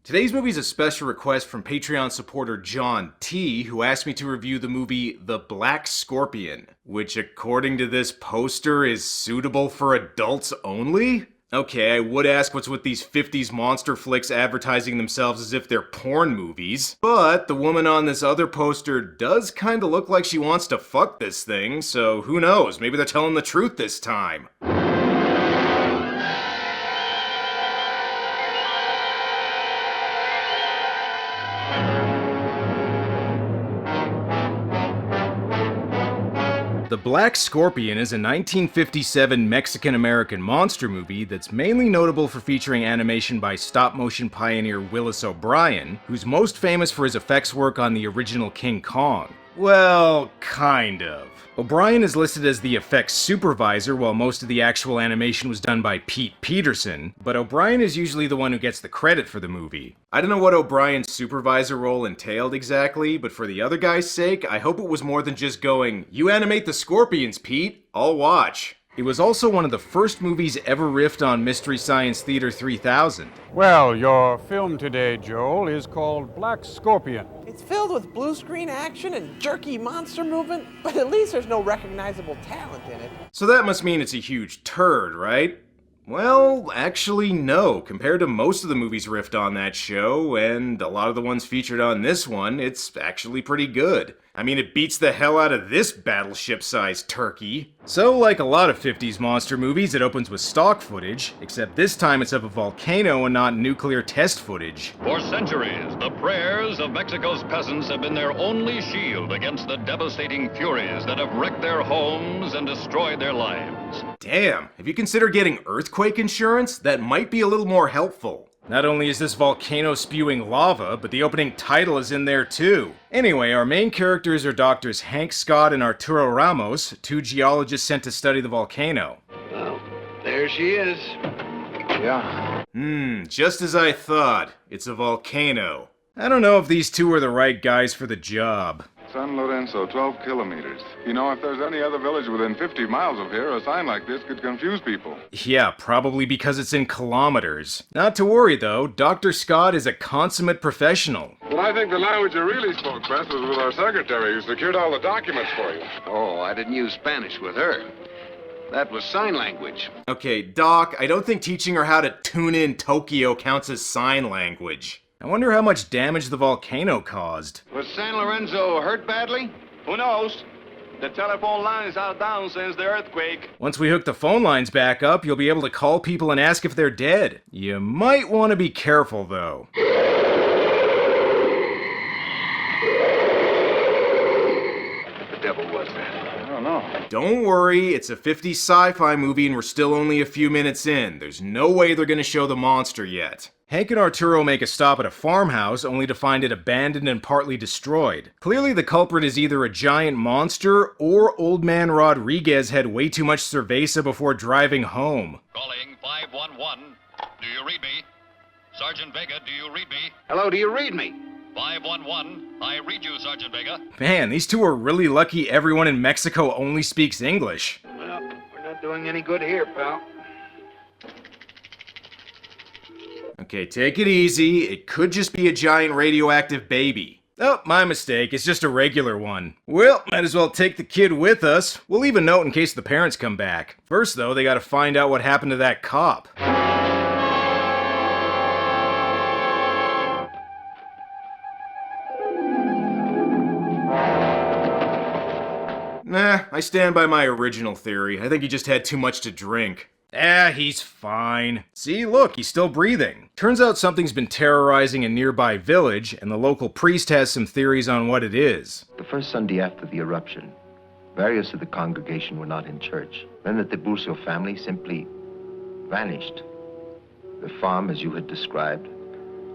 Today's movie is a special request from Patreon supporter John T, who asked me to review the movie The Black Scorpion, which according to this poster is suitable for adults only? Okay, I would ask what's with these 50s monster flicks advertising themselves as if they're porn movies, but the woman on this other poster does kinda look like she wants to fuck this thing, so who knows, maybe they're telling the truth this time. The Black Scorpion is a 1957 Mexican-American monster movie that's mainly notable for featuring animation by stop-motion pioneer Willis O'Brien, who's most famous for his effects work on the original King Kong. Well, kind of. O'Brien is listed as the effects supervisor while most of the actual animation was done by Pete Peterson, but O'Brien is usually the one who gets the credit for the movie. I don't know what O'Brien's supervisor role entailed exactly, but for the other guy's sake, I hope it was more than just going, "You animate the scorpions, Pete, I'll watch." It was also one of the first movies ever riffed on Mystery Science Theater 3000. Well, your film today, Joel, is called Black Scorpion. It's filled with blue screen action and jerky monster movement, but at least there's no recognizable talent in it. So that must mean it's a huge turd, right? Well, actually no. Compared to most of the movies riffed on that show, and a lot of the ones featured on this one, it's actually pretty good. I mean, it beats the hell out of this battleship-sized turkey. So, like a lot of 50s monster movies, it opens with stock footage, except this time it's of a volcano and not nuclear test footage. For centuries, the prayers of Mexico's peasants have been their only shield against the devastating furies that have wrecked their homes and destroyed their lives. Damn, if you consider getting earthquake insurance, that might be a little more helpful. Not only is this volcano spewing lava, but the opening title is in there too. Anyway, our main characters are Doctors Hank Scott and Arturo Ramos, two geologists sent to study the volcano. Well, there she is. Yeah. Just as I thought. It's a volcano. I don't know if these two are the right guys for the job. San Lorenzo, 12 kilometers. You know, if there's any other village within 50 miles of here, a sign like this could confuse people. Yeah, probably because it's in kilometers. Not to worry though, Dr. Scott is a consummate professional. Well, I think the language you really spoke best was with our secretary who secured all the documents for you. Oh, I didn't use Spanish with her. That was sign language. Okay, Doc, I don't think teaching her how to tune in Tokyo counts as sign language. I wonder how much damage the volcano caused. Was San Lorenzo hurt badly? Who knows? The telephone lines are down since the earthquake. Once we hook the phone lines back up, you'll be able to call people and ask if they're dead. You might want to be careful, though. What the devil was that? I don't know. Don't worry, it's a 50s sci-fi movie and we're still only a few minutes in. There's no way they're gonna show the monster yet. Hank and Arturo make a stop at a farmhouse only to find it abandoned and partly destroyed. Clearly the culprit is either a giant monster or Old Man Rodriguez had way too much cerveza before driving home. Calling 511. Do you read me? Sergeant Vega, do you read me? Hello, do you read me? 511. I read you, Sergeant Vega. Man, these two are really lucky everyone in Mexico only speaks English. Well, we're not doing any good here, pal. Okay, take it easy. It could just be a giant radioactive baby. Oh, my mistake. It's just a regular one. Well, might as well take the kid with us. We'll leave a note in case the parents come back. First, though, they gotta find out what happened to that cop. Nah, I stand by my original theory. I think he just had too much to drink. He's fine. See, look, he's still breathing. Turns out something's been terrorizing a nearby village, and the local priest has some theories on what it is. The first Sunday after the eruption, various of the congregation were not in church. Then the Tiburcio family simply vanished. The farm, as you had described,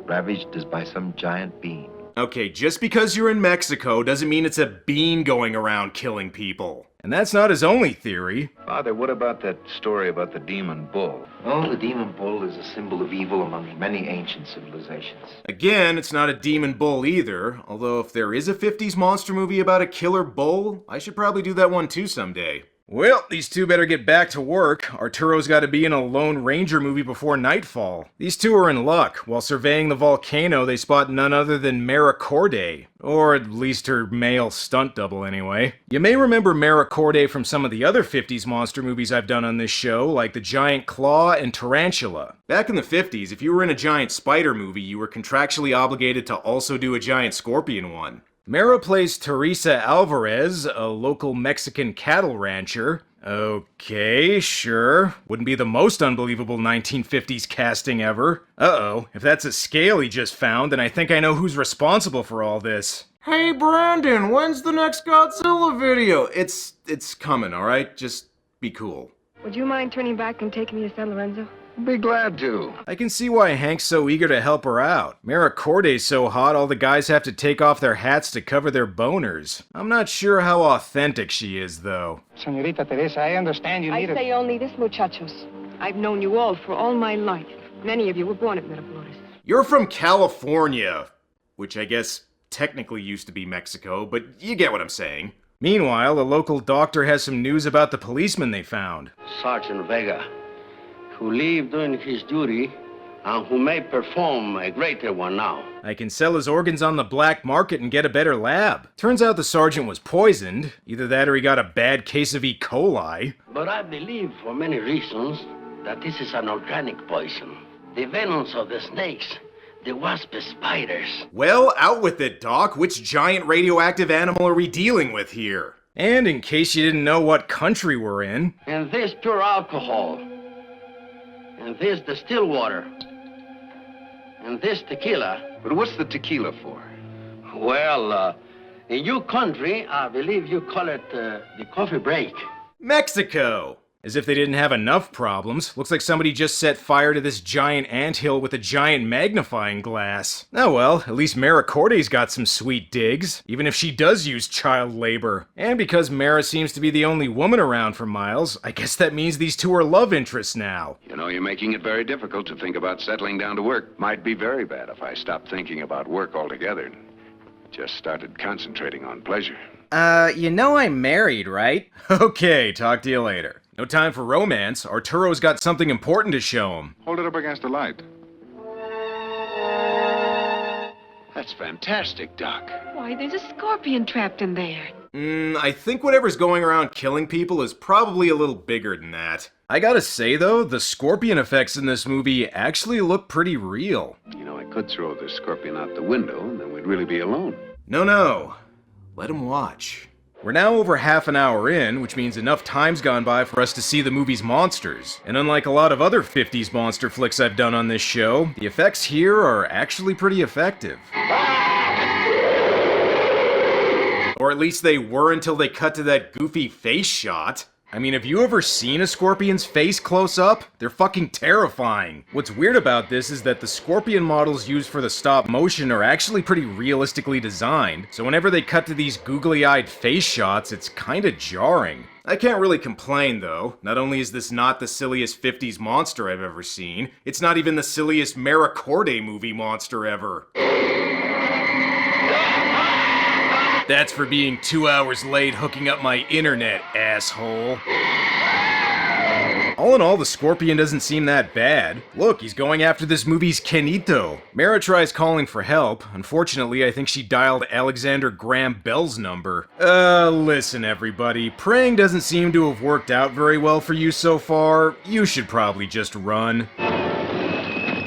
ravaged as by some giant being. Okay, just because you're in Mexico doesn't mean it's a bean going around killing people. And that's not his only theory. Father, what about that story about the demon bull? Oh, the demon bull is a symbol of evil among many ancient civilizations. Again, it's not a demon bull either, although if there is a 50s monster movie about a killer bull, I should probably do that one too someday. Well, these two better get back to work. Arturo's got to be in a Lone Ranger movie before nightfall. These two are in luck. While surveying the volcano, they spot none other than Mara Corday. Or at least her male stunt double, anyway. You may remember Mara Corday from some of the other 50s monster movies I've done on this show, like The Giant Claw and Tarantula. Back in the 50s, if you were in a giant spider movie, you were contractually obligated to also do a giant scorpion one. Mara plays Teresa Alvarez, a local Mexican cattle rancher. Okay, sure. Wouldn't be the most unbelievable 1950s casting ever. Uh-oh, if that's a scale he just found, then I think I know who's responsible for all this. Hey Brandon, when's the next Godzilla video? It's coming, alright? Just be cool. Would you mind turning back and taking me to San Lorenzo? Be glad to. I can see why Hank's so eager to help her out. Mara Corday's so hot all the guys have to take off their hats to cover their boners. I'm not sure how authentic she is, though. Senorita Teresa, I understand you need I say only this, muchachos. I've known you all for all my life. Many of you were born at Miraplores. You're from California, which I guess technically used to be Mexico, but you get what I'm saying. Meanwhile, a local doctor has some news about the policeman they found. Sergeant Vega, who lived doing his duty and who may perform a greater one now. I can sell his organs on the black market and get a better lab. Turns out the sergeant was poisoned. Either that or he got a bad case of E. coli. But I believe, for many reasons, that this is an organic poison. The venoms of the snakes, the wasp spiders. Well, out with it, Doc. Which giant radioactive animal are we dealing with here? And in case you didn't know what country we're in... And this pure alcohol. And this distilled water. And this tequila. But what's the tequila for? Well, in your country, I believe you call it the coffee break. Mexico! As if they didn't have enough problems. Looks like somebody just set fire to this giant anthill with a giant magnifying glass. Oh well, at least Mara Corday's got some sweet digs, even if she does use child labor. And because Mara seems to be the only woman around for miles, I guess that means these two are love interests now. You know, you're making it very difficult to think about settling down to work. Might be very bad if I stopped thinking about work altogether and just started concentrating on pleasure. You know I'm married, right? Okay, talk to you later. No time for romance. Arturo's got something important to show him. Hold it up against the light. That's fantastic, Doc. Why, there's a scorpion trapped in there. I think whatever's going around killing people is probably a little bigger than that. I gotta say though, the scorpion effects in this movie actually look pretty real. You know, I could throw the scorpion out the window and then we'd really be alone. No. Let him watch. We're now over half an hour in, which means enough time's gone by for us to see the movie's monsters. And unlike a lot of other 50s monster flicks I've done on this show, the effects here are actually pretty effective. Or at least they were until they cut to that goofy face shot. I mean, have you ever seen a scorpion's face close up? They're fucking terrifying. What's weird about this is that the scorpion models used for the stop motion are actually pretty realistically designed, so whenever they cut to these googly-eyed face shots, it's kinda jarring. I can't really complain though. Not only is this not the silliest 50s monster I've ever seen, it's not even the silliest Mara Corday movie monster ever. That's for being 2 hours late hooking up my internet, asshole. All in all, the scorpion doesn't seem that bad. Look, he's going after this movie's Kenito. Mara tries calling for help. Unfortunately, I think she dialed Alexander Graham Bell's number. Listen everybody, praying doesn't seem to have worked out very well for you so far. You should probably just run.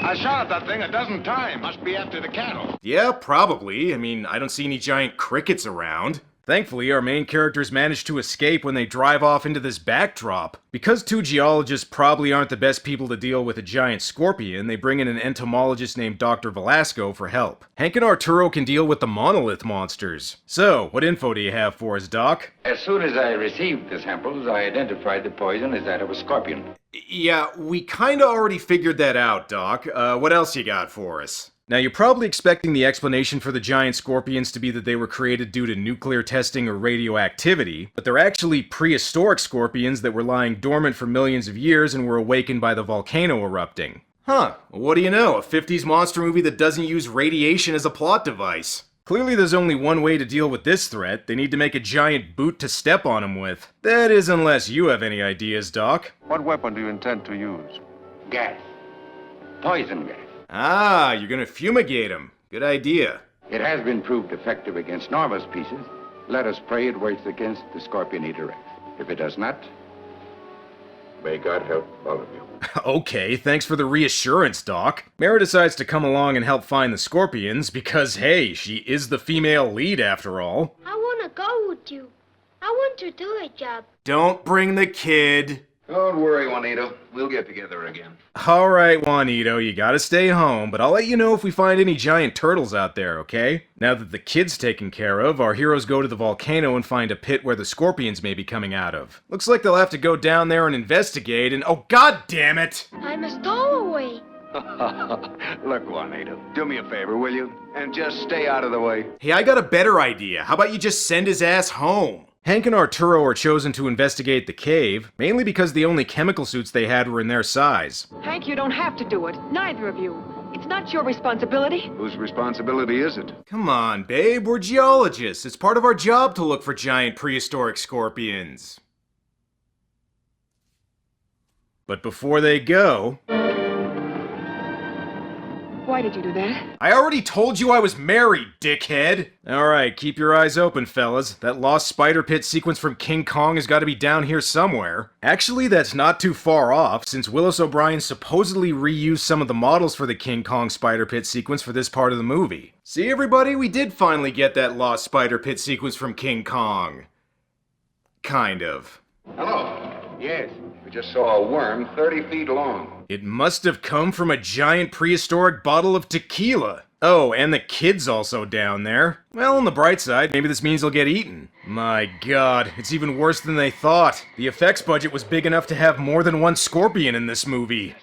I shot at that thing a dozen times. Must be after the cattle. Yeah, probably. I mean, I don't see any giant crickets around. Thankfully, our main characters manage to escape when they drive off into this backdrop. Because two geologists probably aren't the best people to deal with a giant scorpion, they bring in an entomologist named Dr. Velasco for help. Hank and Arturo can deal with the monolith monsters. So, what info do you have for us, Doc? As soon as I received the samples, I identified the poison as that of a scorpion. Yeah, we kinda already figured that out, Doc. What else you got for us? Now, you're probably expecting the explanation for the giant scorpions to be that they were created due to nuclear testing or radioactivity, but they're actually prehistoric scorpions that were lying dormant for millions of years and were awakened by the volcano erupting. Huh, well, what do you know, a 50s monster movie that doesn't use radiation as a plot device. Clearly there's only one way to deal with this threat. They need to make a giant boot to step on him with. That is, unless you have any ideas, Doc. What weapon do you intend to use? Gas. Poison gas. Ah, you're gonna fumigate him. Good idea. It has been proved effective against Norva species. Let us pray it works against the Scorpion Eater X. If it does not, may God help all of you. Okay, thanks for the reassurance, Doc. Mara decides to come along and help find the Scorpions because, hey, she is the female lead after all. I want to go with you. I want to do a job. Don't bring the kid. Don't worry, Juanito. We'll get together again. Alright, Juanito, you gotta stay home, but I'll let you know if we find any giant turtles out there, okay? Now that the kid's taken care of, our heroes go to the volcano and find a pit where the Scorpions may be coming out of. Looks like they'll have to go down there and investigate and— oh, god damn it! I'm a stowaway. Look, Juanito, do me a favor, will you? And just stay out of the way. Hey, I got a better idea. How about you just send his ass home? Hank and Arturo are chosen to investigate the cave, mainly because the only chemical suits they had were in their size. Hank, you don't have to do it. Neither of you. It's not your responsibility. Whose responsibility is it? Come on, babe, we're geologists. It's part of our job to look for giant prehistoric scorpions. But before they go... Why did you do that? I already told you I was married, dickhead! Alright, keep your eyes open, fellas. That lost spider pit sequence from King Kong has gotta be down here somewhere. Actually, that's not too far off, since Willis O'Brien supposedly reused some of the models for the King Kong spider pit sequence for this part of the movie. See, everybody? We did finally get that lost spider pit sequence from King Kong. Kind of. Hello. Yes. We just saw a worm 30 feet long. It must have come from a giant prehistoric bottle of tequila. Oh, and the kid's also down there. Well, on the bright side, maybe this means he'll get eaten. My god, it's even worse than they thought. The effects budget was big enough to have more than one scorpion in this movie.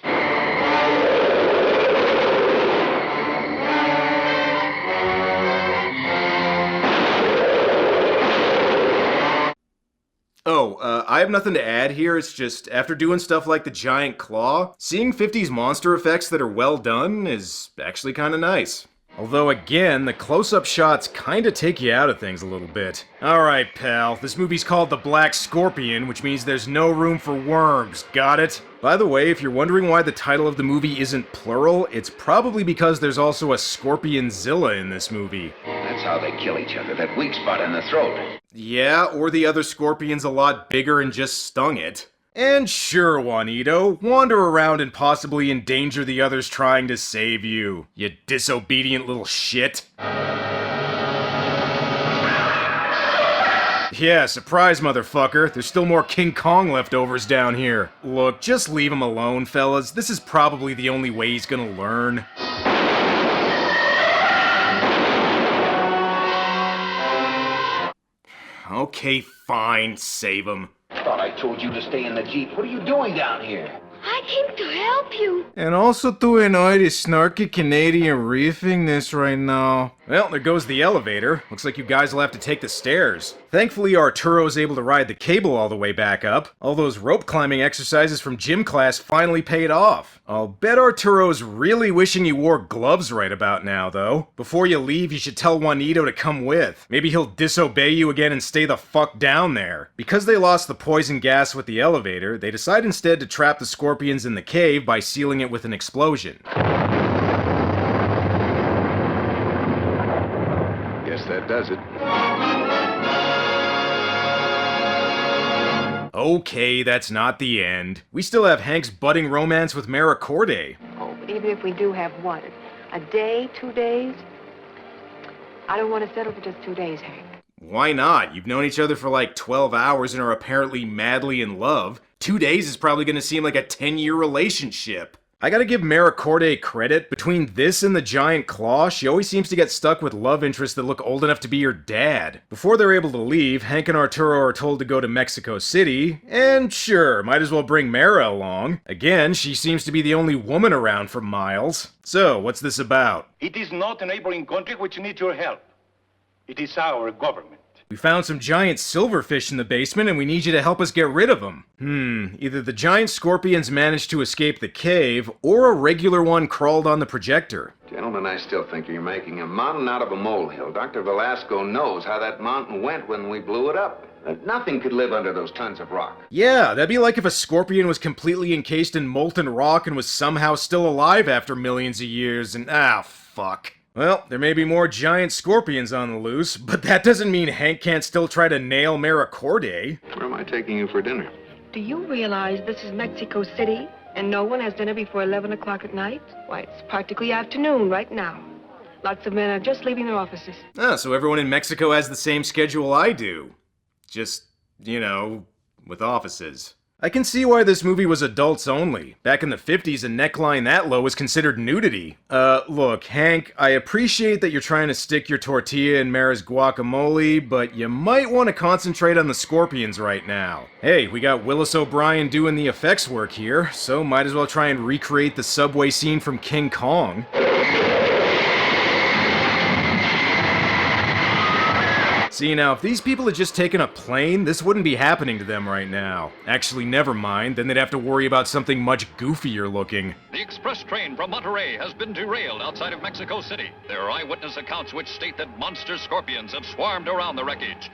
I have nothing to add here. It's just, after doing stuff like the giant claw, seeing 50s monster effects that are well done is actually kinda nice. Although again, the close-up shots kinda take you out of things a little bit. Alright, pal, this movie's called The Black Scorpion, which means there's no room for worms, got it? By the way, if you're wondering why the title of the movie isn't plural, it's probably because there's also a Scorpionzilla in this movie. That's how they kill each other, that weak spot in the throat. Yeah, or the other scorpion's a lot bigger and just stung it. And sure, Juanito, wander around and possibly endanger the others trying to save you, you disobedient little shit. Yeah, surprise, motherfucker. There's still more King Kong leftovers down here. Look, just leave him alone, fellas. This is probably the only way he's gonna learn. Okay, fine, save him. Thought I told you to stay in the Jeep. What are you doing down here? I came to help you. And also to annoy this snarky Canadian reefing this right now. Well, there goes the elevator. Looks like you guys will have to take the stairs. Thankfully, Arturo's able to ride the cable all the way back up. All those rope climbing exercises from gym class finally paid off. I'll bet Arturo's really wishing he wore gloves right about now, though. Before you leave, you should tell Juanito to come with. Maybe he'll disobey you again and stay the fuck down there. Because they lost the poison gas with the elevator, they decide instead to trap the scorpions in the cave by sealing it with an explosion. Guess that does it. Okay, that's not the end. We still have Hank's budding romance with Mara Corday. Oh, but even if we do have what? A day, 2 days? I don't want to settle for just 2 days, Hank. Why not? You've known each other for like 12 hours and are apparently madly in love. 2 days is probably gonna seem like a 10-year relationship. I gotta give Mara Corday credit. Between this and the giant claw, she always seems to get stuck with love interests that look old enough to be your dad. Before they're able to leave, Hank and Arturo are told to go to Mexico City, and sure, might as well bring Mara along. Again, she seems to be the only woman around for miles. So, what's this about? It is not a neighboring country which needs your help. It is our government. We found some giant silverfish in the basement and we need you to help us get rid of them. Either the giant scorpions managed to escape the cave, or a regular one crawled on the projector. Gentlemen, I still think you're making a mountain out of a molehill. Dr. Velasco knows how that mountain went when we blew it up. Nothing could live under those tons of rock. Yeah, that'd be like if a scorpion was completely encased in molten rock and was somehow still alive after millions of years and fuck. Well, there may be more giant scorpions on the loose, but that doesn't mean Hank can't still try to nail Maricorde. Where am I taking you for dinner? Do you realize this is Mexico City and no one has dinner before 11 o'clock at night? Why, it's practically afternoon right now. Lots of men are just leaving their offices. So everyone in Mexico has the same schedule I do. Just, with offices. I can see why this movie was adults only. Back in the 50s, a neckline that low was considered nudity. Look, Hank, I appreciate that you're trying to stick your tortilla in Mara's guacamole, but you might want to concentrate on the scorpions right now. Hey, we got Willis O'Brien doing the effects work here, so might as well try and recreate the subway scene from King Kong. See, now, if these people had just taken a plane, this wouldn't be happening to them right now. Actually, never mind, then they'd have to worry about something much goofier looking. The express train from Monterrey has been derailed outside of Mexico City. There are eyewitness accounts which state that monster scorpions have swarmed around the wreckage.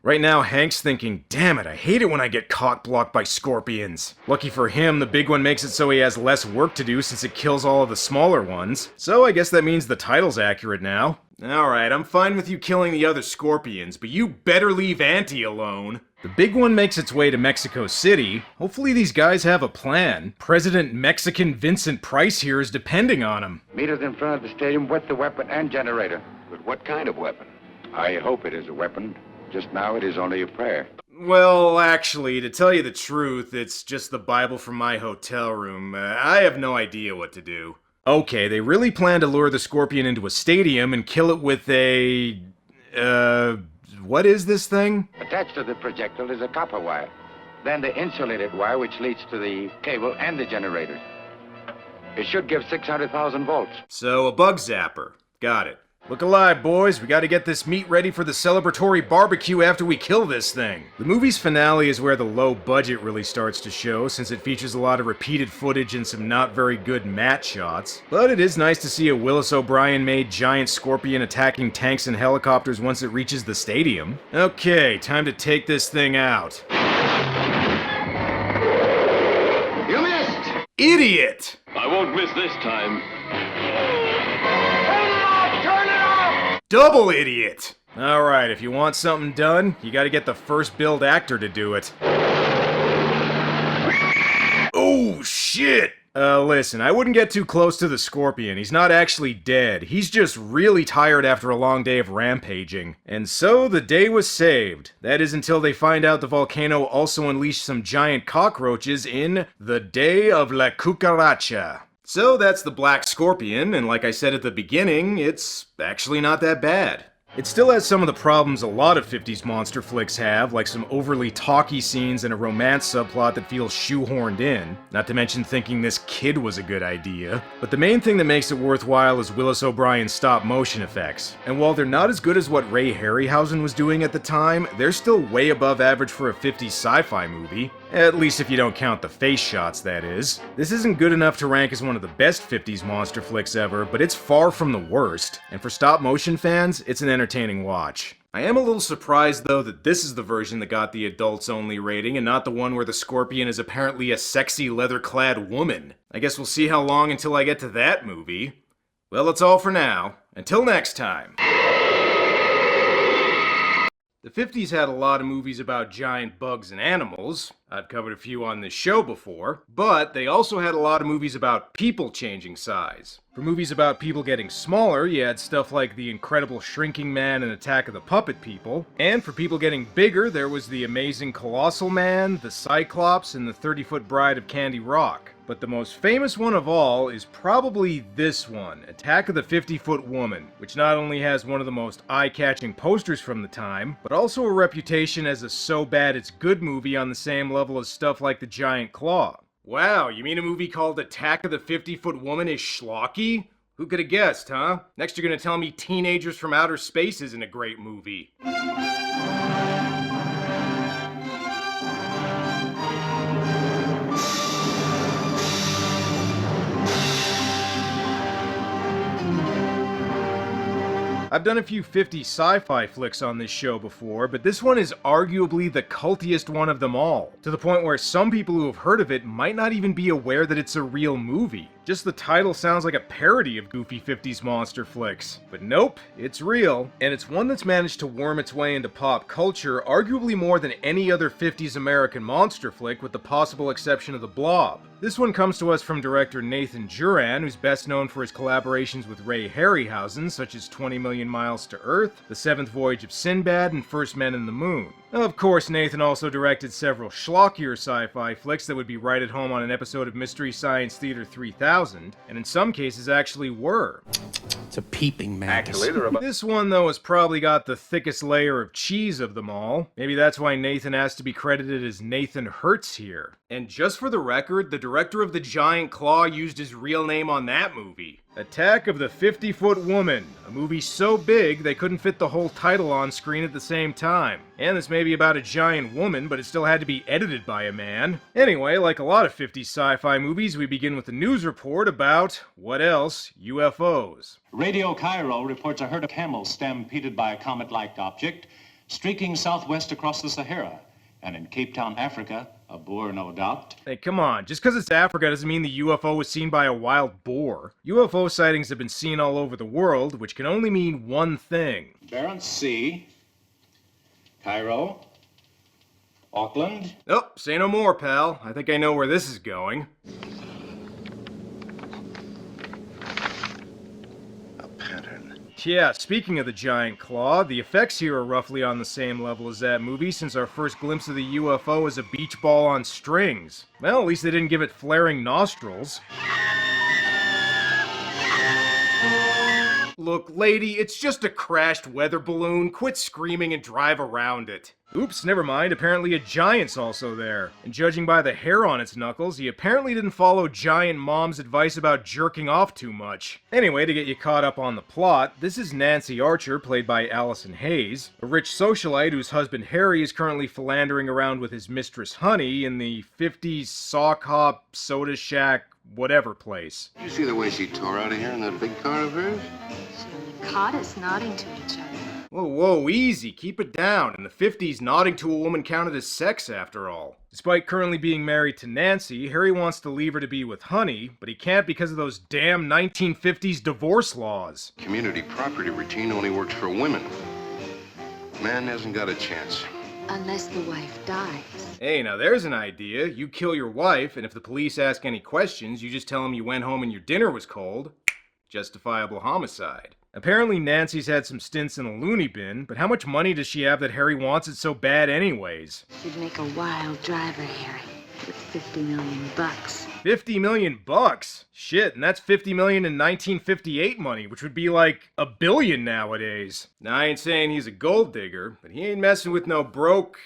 Right now, Hank's thinking, damn it, I hate it when I get cock-blocked by scorpions. Lucky for him, the big one makes it so he has less work to do since it kills all of the smaller ones. So I guess that means the title's accurate now. Alright, I'm fine with you killing the other scorpions, but you better leave Auntie alone. The big one makes its way to Mexico City. Hopefully these guys have a plan. President Mexican Vincent Price here is depending on him. Meet us in front of the stadium with the weapon and generator. But what kind of weapon? I hope it is a weapon. Just now it is only a prayer. Well, actually, to tell you the truth, it's just the Bible from my hotel room. I have no idea what to do. Okay, they really plan to lure the scorpion into a stadium and kill it with a... what is this thing? Attached to the projectile is a copper wire. Then the insulated wire which leads to the cable and the generator. It should give 600,000 volts. So, a bug zapper. Got it. Look alive, boys. We gotta get this meat ready for the celebratory barbecue after we kill this thing. The movie's finale is where the low budget really starts to show, since it features a lot of repeated footage and some not very good matte shots. But it is nice to see a Willis O'Brien-made giant scorpion attacking tanks and helicopters once it reaches the stadium. Okay, time to take this thing out. You missed! Idiot! I won't miss this time. Double idiot! Alright, if you want something done, you gotta get the first build actor to do it. Oh, shit! Listen, I wouldn't get too close to the scorpion. He's not actually dead. He's just really tired after a long day of rampaging. And so, the day was saved. That is until they find out the volcano also unleashed some giant cockroaches in The Day of La Cucaracha. So that's the Black Scorpion, and like I said at the beginning, it's actually not that bad. It still has some of the problems a lot of 50s monster flicks have, like some overly talky scenes and a romance subplot that feels shoehorned in, not to mention thinking this kid was a good idea. But the main thing that makes it worthwhile is Willis O'Brien's stop-motion effects. And while they're not as good as what Ray Harryhausen was doing at the time, they're still way above average for a 50s sci-fi movie. At least if you don't count the face shots, that is. This isn't good enough to rank as one of the best 50s monster flicks ever, but it's far from the worst. And for stop-motion fans, it's an entertaining watch. I am a little surprised, though, that this is the version that got the adults-only rating, and not the one where the scorpion is apparently a sexy leather-clad woman. I guess we'll see how long until I get to that movie. Well, that's all for now. Until next time. The 50s had a lot of movies about giant bugs and animals. I've covered a few on this show before. But they also had a lot of movies about people changing size. For movies about people getting smaller, you had stuff like The Incredible Shrinking Man and Attack of the Puppet People. And for people getting bigger, there was The Amazing Colossal Man, The Cyclops, and The 30-Foot Bride of Candy Rock. But the most famous one of all is probably this one, Attack of the 50-Foot Woman, which not only has one of the most eye-catching posters from the time, but also a reputation as a so-bad-it's-good movie on the same level as stuff like The Giant Claw. Wow, you mean a movie called Attack of the 50-Foot Woman is schlocky? Who could have guessed, huh? Next you're gonna tell me Teenagers from Outer Space isn't a great movie. I've done a few 50s sci-fi flicks on this show before, but this one is arguably the cultiest one of them all, to the point where some people who have heard of it might not even be aware that it's a real movie. Just the title sounds like a parody of goofy 50s monster flicks. But nope, it's real, and it's one that's managed to worm its way into pop culture arguably more than any other 50s American monster flick, with the possible exception of The Blob. This one comes to us from director Nathan Juran, who's best known for his collaborations with Ray Harryhausen, such as 20 Million Miles to Earth, The Seventh Voyage of Sinbad, and First Men in the Moon. Of course, Nathan also directed several schlockier sci-fi flicks that would be right at home on an episode of Mystery Science Theater 3000, and in some cases actually were. It's a peeping mantis. This one, though, has probably got the thickest layer of cheese of them all. Maybe that's why Nathan has to be credited as Nathan Hertz here. And just for the record, the director of The Giant Claw used his real name on that movie. Attack of the 50-Foot Woman, a movie so big they couldn't fit the whole title on screen at the same time. And this may be about a giant woman, but it still had to be edited by a man. Anyway, like a lot of 50s sci-fi movies, we begin with a news report about, what else, UFOs. Radio Cairo reports a herd of camels stampeded by a comet-like object streaking southwest across the Sahara. And in Cape Town, Africa, a boar, no doubt. Hey, come on. Just because it's Africa doesn't mean the UFO was seen by a wild boar. UFO sightings have been seen all over the world, which can only mean one thing. Barents Sea, Cairo, Auckland. Oh, say no more, pal. I think I know where this is going. Yeah, speaking of the giant claw, the effects here are roughly on the same level as that movie, since our first glimpse of the UFO is a beach ball on strings. Well, at least they didn't give it flaring nostrils. Look, lady, it's just a crashed weather balloon. Quit screaming and drive around it. Oops, never mind. Apparently a giant's also there. And judging by the hair on its knuckles, he apparently didn't follow Giant Mom's advice about jerking off too much. Anyway, to get you caught up on the plot, this is Nancy Archer, played by Allison Hayes, a rich socialite whose husband Harry is currently philandering around with his mistress Honey in the 50s sock hop, soda shack, whatever place. You see the way she tore out of here in that big car of hers? She caught us nodding to each other. Whoa, whoa, easy, keep it down. In the 50s, nodding to a woman counted as sex after all. Despite currently being married to Nancy, Harry wants to leave her to be with Honey, but he can't because of those damn 1950s divorce laws. Community property routine only works for women. Man hasn't got a chance. Unless the wife dies. Hey, now there's an idea. You kill your wife, and if the police ask any questions, you just tell them you went home and your dinner was cold. Justifiable homicide. Apparently Nancy's had some stints in a loony bin, but how much money does she have that Harry wants it so bad anyways? She'd make a wild driver, Harry, with $50 million. 50 million bucks? Shit, and that's 50 million in 1958 money, which would be like $1 billion nowadays. Now, I ain't saying he's a gold digger, but he ain't messing with no broke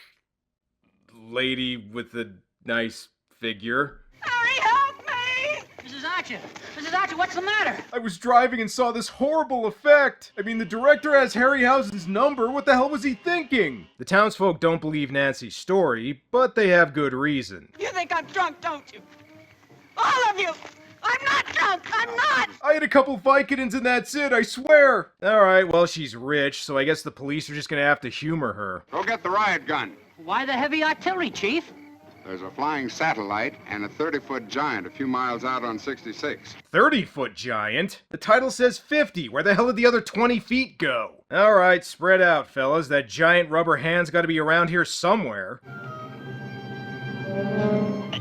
lady with a nice figure. Harry, help me! Mrs. Archer! Mrs. Archer, what's the matter? I was driving and saw this horrible effect. I mean, the director has Harryhausen's number. What the hell was he thinking? The townsfolk don't believe Nancy's story, but they have good reason. You think I'm drunk, don't you? All of you! I'm not drunk! I'm not! I had a couple Vicodins and that's it, I swear! Alright, well, she's rich, so I guess the police are just gonna have to humor her. Go get the riot gun. Why the heavy artillery, Chief? There's a flying satellite and a 30-foot giant a few miles out on 66. 30-foot giant? The title says 50. Where the hell did the other 20 feet go? Alright, spread out, fellas. That giant rubber hand's gotta be around here somewhere.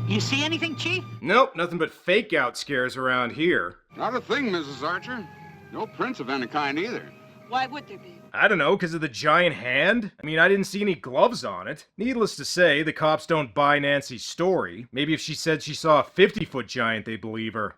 You see anything, Chief? Nope, nothing but fake-out scares around here. Not a thing, Mrs. Archer. No prints of any kind either. Why would there be? I don't know, because of the giant hand? I mean, I didn't see any gloves on it. Needless to say, the cops don't buy Nancy's story. Maybe if she said she saw a 50-foot giant, they'd believe her.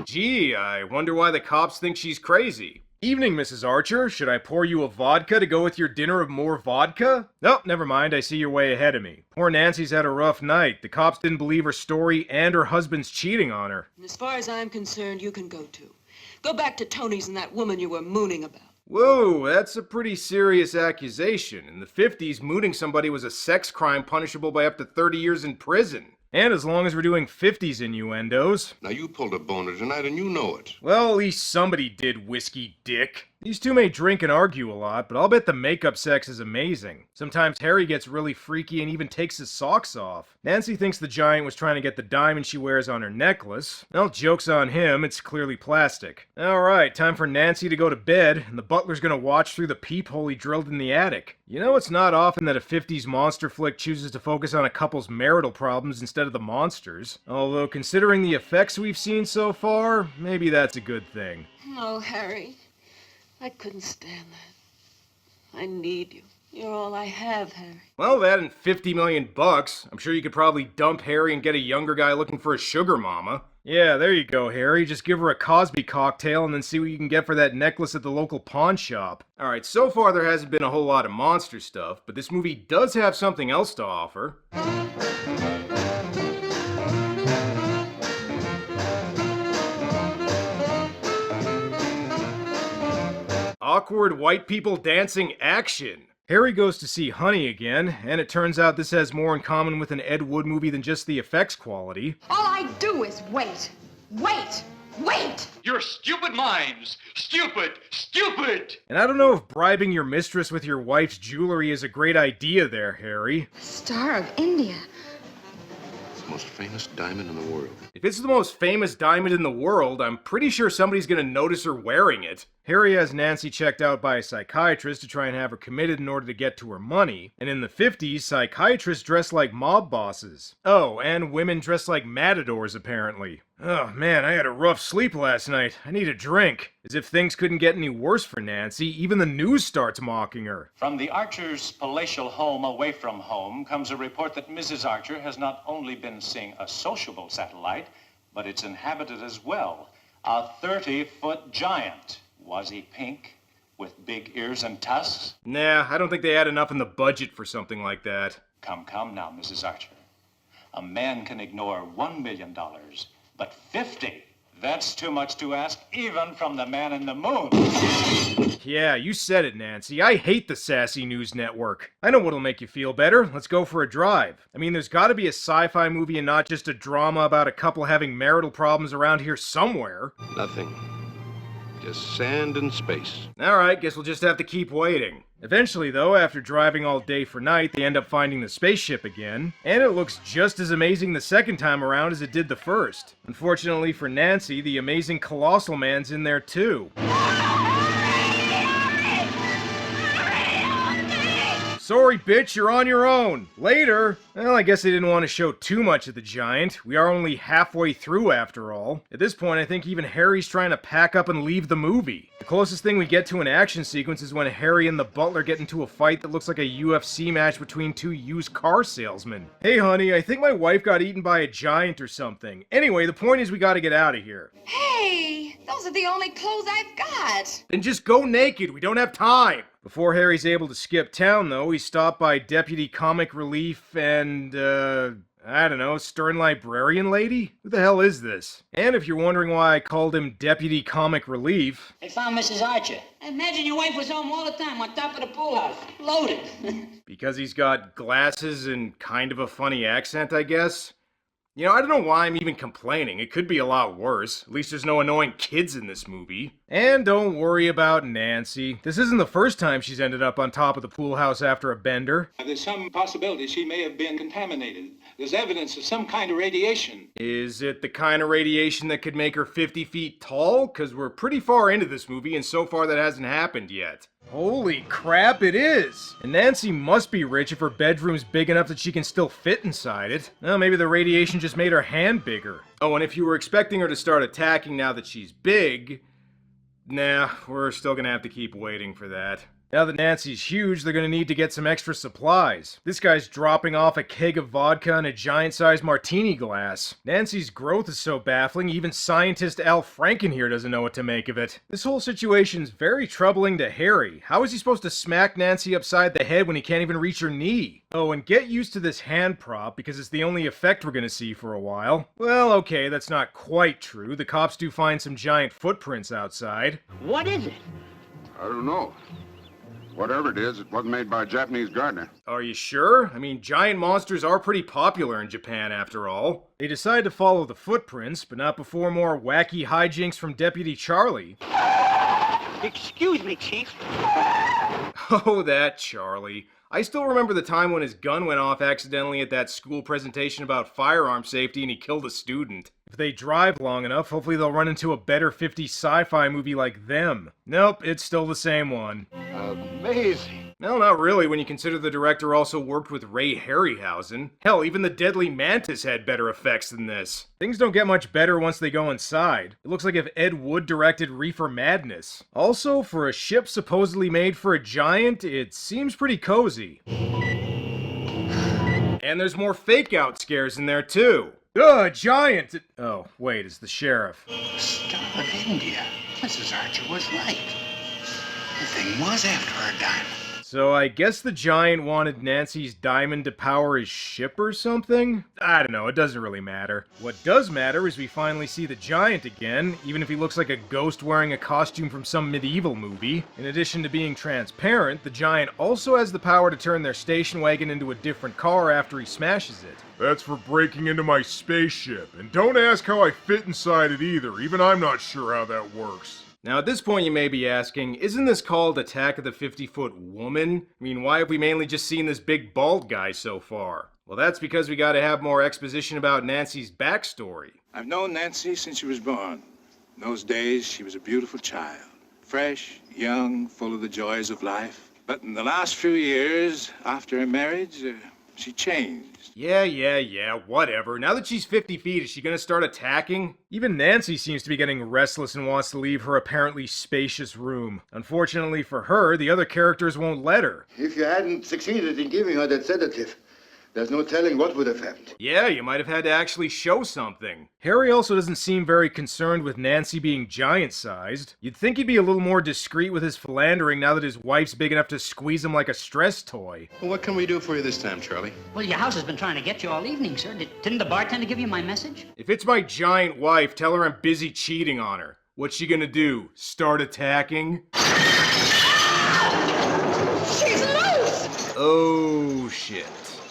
Gee, I wonder why the cops think she's crazy. Evening, Mrs. Archer. Should I pour you a vodka to go with your dinner of more vodka? Oh, never mind. I see you're way ahead of me. Poor Nancy's had a rough night. The cops didn't believe her story, and her husband's cheating on her. As far as I'm concerned, you can go too. Go back to Tony's and that woman you were mooning about. Whoa, that's a pretty serious accusation. In the 50s, mooning somebody was a sex crime punishable by up to 30 years in prison. And as long as we're doing 50s innuendos. Now you pulled a boner tonight and you know it. Well, at least somebody did, whiskey dick. These two may drink and argue a lot, but I'll bet the makeup sex is amazing. Sometimes Harry gets really freaky and even takes his socks off. Nancy thinks the giant was trying to get the diamond she wears on her necklace. Well, joke's on him, it's clearly plastic. Alright, time for Nancy to go to bed, and the butler's gonna watch through the peephole he drilled in the attic. You know, it's not often that a 50s monster flick chooses to focus on a couple's marital problems instead of the monsters. Although, considering the effects we've seen so far, maybe that's a good thing. Oh, Harry. I couldn't stand that. I need you. You're all I have, Harry. Well, that and $50 million bucks. I'm sure you could probably dump Harry and get a younger guy looking for a sugar mama. Yeah, there you go, Harry. Just give her a Cosby cocktail and then see what you can get for that necklace at the local pawn shop. Alright, so far there hasn't been a whole lot of monster stuff, but this movie does have something else to offer. Awkward white people dancing action. Harry goes to see Honey again, and it turns out this has more in common with an Ed Wood movie than just the effects quality. All I do is wait. Wait! Wait! Your stupid minds! Stupid! Stupid! And I don't know if bribing your mistress with your wife's jewelry is a great idea there, Harry. Star of India. It's the most famous diamond in the world. If it's the most famous diamond in the world, I'm pretty sure somebody's gonna notice her wearing it. Harry has Nancy checked out by a psychiatrist to try and have her committed in order to get to her money. And in the 50s, psychiatrists dress like mob bosses. Oh, and women dress like matadors, apparently. Oh man, I had a rough sleep last night. I need a drink. As if things couldn't get any worse for Nancy, even the news starts mocking her. From the Archers' palatial home away from home comes a report that Mrs. Archer has not only been seeing a sociable satellite, but it's inhabited as well. A 30-foot giant. Was he pink, with big ears and tusks? Nah, I don't think they had enough in the budget for something like that. Come now, Mrs. Archer. A man can ignore $1 million, but 50? That's too much to ask, even from the man in the moon. Yeah, you said it, Nancy. I hate the sassy news network. I know what'll make you feel better. Let's go for a drive. I mean, there's gotta be a sci-fi movie and not just a drama about a couple having marital problems around here somewhere. Nothing. Just sand and space. Alright, guess we'll just have to keep waiting. Eventually, though, after driving all day for night, they end up finding the spaceship again, and it looks just as amazing the second time around as it did the first. Unfortunately for Nancy, the amazing Colossal Man's in there too. Sorry, bitch, you're on your own. Later. Well, I guess they didn't want to show too much of the giant. We are only halfway through, after all. At this point, I think even Harry's trying to pack up and leave the movie. The closest thing we get to an action sequence is when Harry and the butler get into a fight that looks like a UFC match between two used car salesmen. Hey, honey, I think my wife got eaten by a giant or something. Anyway, the point is we gotta get out of here. Hey, those are the only clothes I've got. Then just go naked. We don't have time. Before Harry's able to skip town, though, he's stopped by Deputy Comic Relief and, I don't know, Stern Librarian Lady? Who the hell is this? And if you're wondering why I called him Deputy Comic Relief... They found Mrs. Archer. I imagine your wife was home all the time on top of the pool house, loaded. Because he's got glasses and kind of a funny accent, I guess? You know, I don't know why I'm even complaining. It could be a lot worse. At least there's no annoying kids in this movie. And don't worry about Nancy. This isn't the first time she's ended up on top of the pool house after a bender. There's some possibility she may have been contaminated. There's evidence of some kind of radiation. Is it the kind of radiation that could make her 50 feet tall? Because we're pretty far into this movie, and so far that hasn't happened yet. Holy crap, it is! And Nancy must be rich if her bedroom's big enough that she can still fit inside it. Well, maybe the radiation just made her hand bigger. Oh, and if you were expecting her to start attacking now that she's big... Nah, we're still gonna have to keep waiting for that. Now that Nancy's huge, they're gonna need to get some extra supplies. This guy's dropping off a keg of vodka and a giant-sized martini glass. Nancy's growth is so baffling, even scientist Al Franken here doesn't know what to make of it. This whole situation's very troubling to Harry. How is he supposed to smack Nancy upside the head when he can't even reach her knee? Oh, and get used to this hand prop, because it's the only effect we're gonna see for a while. Well, okay, that's not quite true. The cops do find some giant footprints outside. What is it? I don't know. Whatever it is, it wasn't made by a Japanese gardener. Are you sure? I mean, giant monsters are pretty popular in Japan after all. They decide to follow the footprints, but not before more wacky hijinks from Deputy Charlie. Excuse me, Chief. Oh, that Charlie. I still remember the time when his gun went off accidentally at that school presentation about firearm safety and he killed a student. If they drive long enough, hopefully they'll run into a better 50s sci-fi movie like Them. Nope, it's still the same one. Amazing. No, not really, when you consider the director also worked with Ray Harryhausen. Hell, even the Deadly Mantis had better effects than this. Things don't get much better once they go inside. It looks like if Ed Wood directed Reefer Madness. Also, for a ship supposedly made for a giant, it seems pretty cozy. And there's more fake-out scares in there, too. Ugh, giant! Oh, wait, it's the sheriff. Star of India. Mrs. Archer was right. The thing was after her diamond. So I guess the giant wanted Nancy's diamond to power his ship or something? I don't know, it doesn't really matter. What does matter is we finally see the giant again, even if he looks like a ghost wearing a costume from some medieval movie. In addition to being transparent, the giant also has the power to turn their station wagon into a different car after he smashes it. That's for breaking into my spaceship. And don't ask how I fit inside it either. Even I'm not sure how that works. Now at this point you may be asking, isn't this called Attack of the 50-Foot Woman? I mean, why have we mainly just seen this big bald guy so far? Well, that's because we gotta have more exposition about Nancy's backstory. I've known Nancy since she was born. In those days, she was a beautiful child. Fresh, young, full of the joys of life. But in the last few years, after her marriage, she changed. Yeah, whatever. Now that she's 50 feet, is she gonna start attacking? Even Nancy seems to be getting restless and wants to leave her apparently spacious room. Unfortunately for her, the other characters won't let her. If you hadn't succeeded in giving her that sedative, there's no telling what would have happened. Yeah, you might have had to actually show something. Harry also doesn't seem very concerned with Nancy being giant-sized. You'd think he'd be a little more discreet with his philandering now that his wife's big enough to squeeze him like a stress toy. Well, what can we do for you this time, Charlie? Well, your house has been trying to get you all evening, sir. Didn't the bartender give you my message? If it's my giant wife, tell her I'm busy cheating on her. What's she gonna do? Start attacking? She's loose! Oh, shit.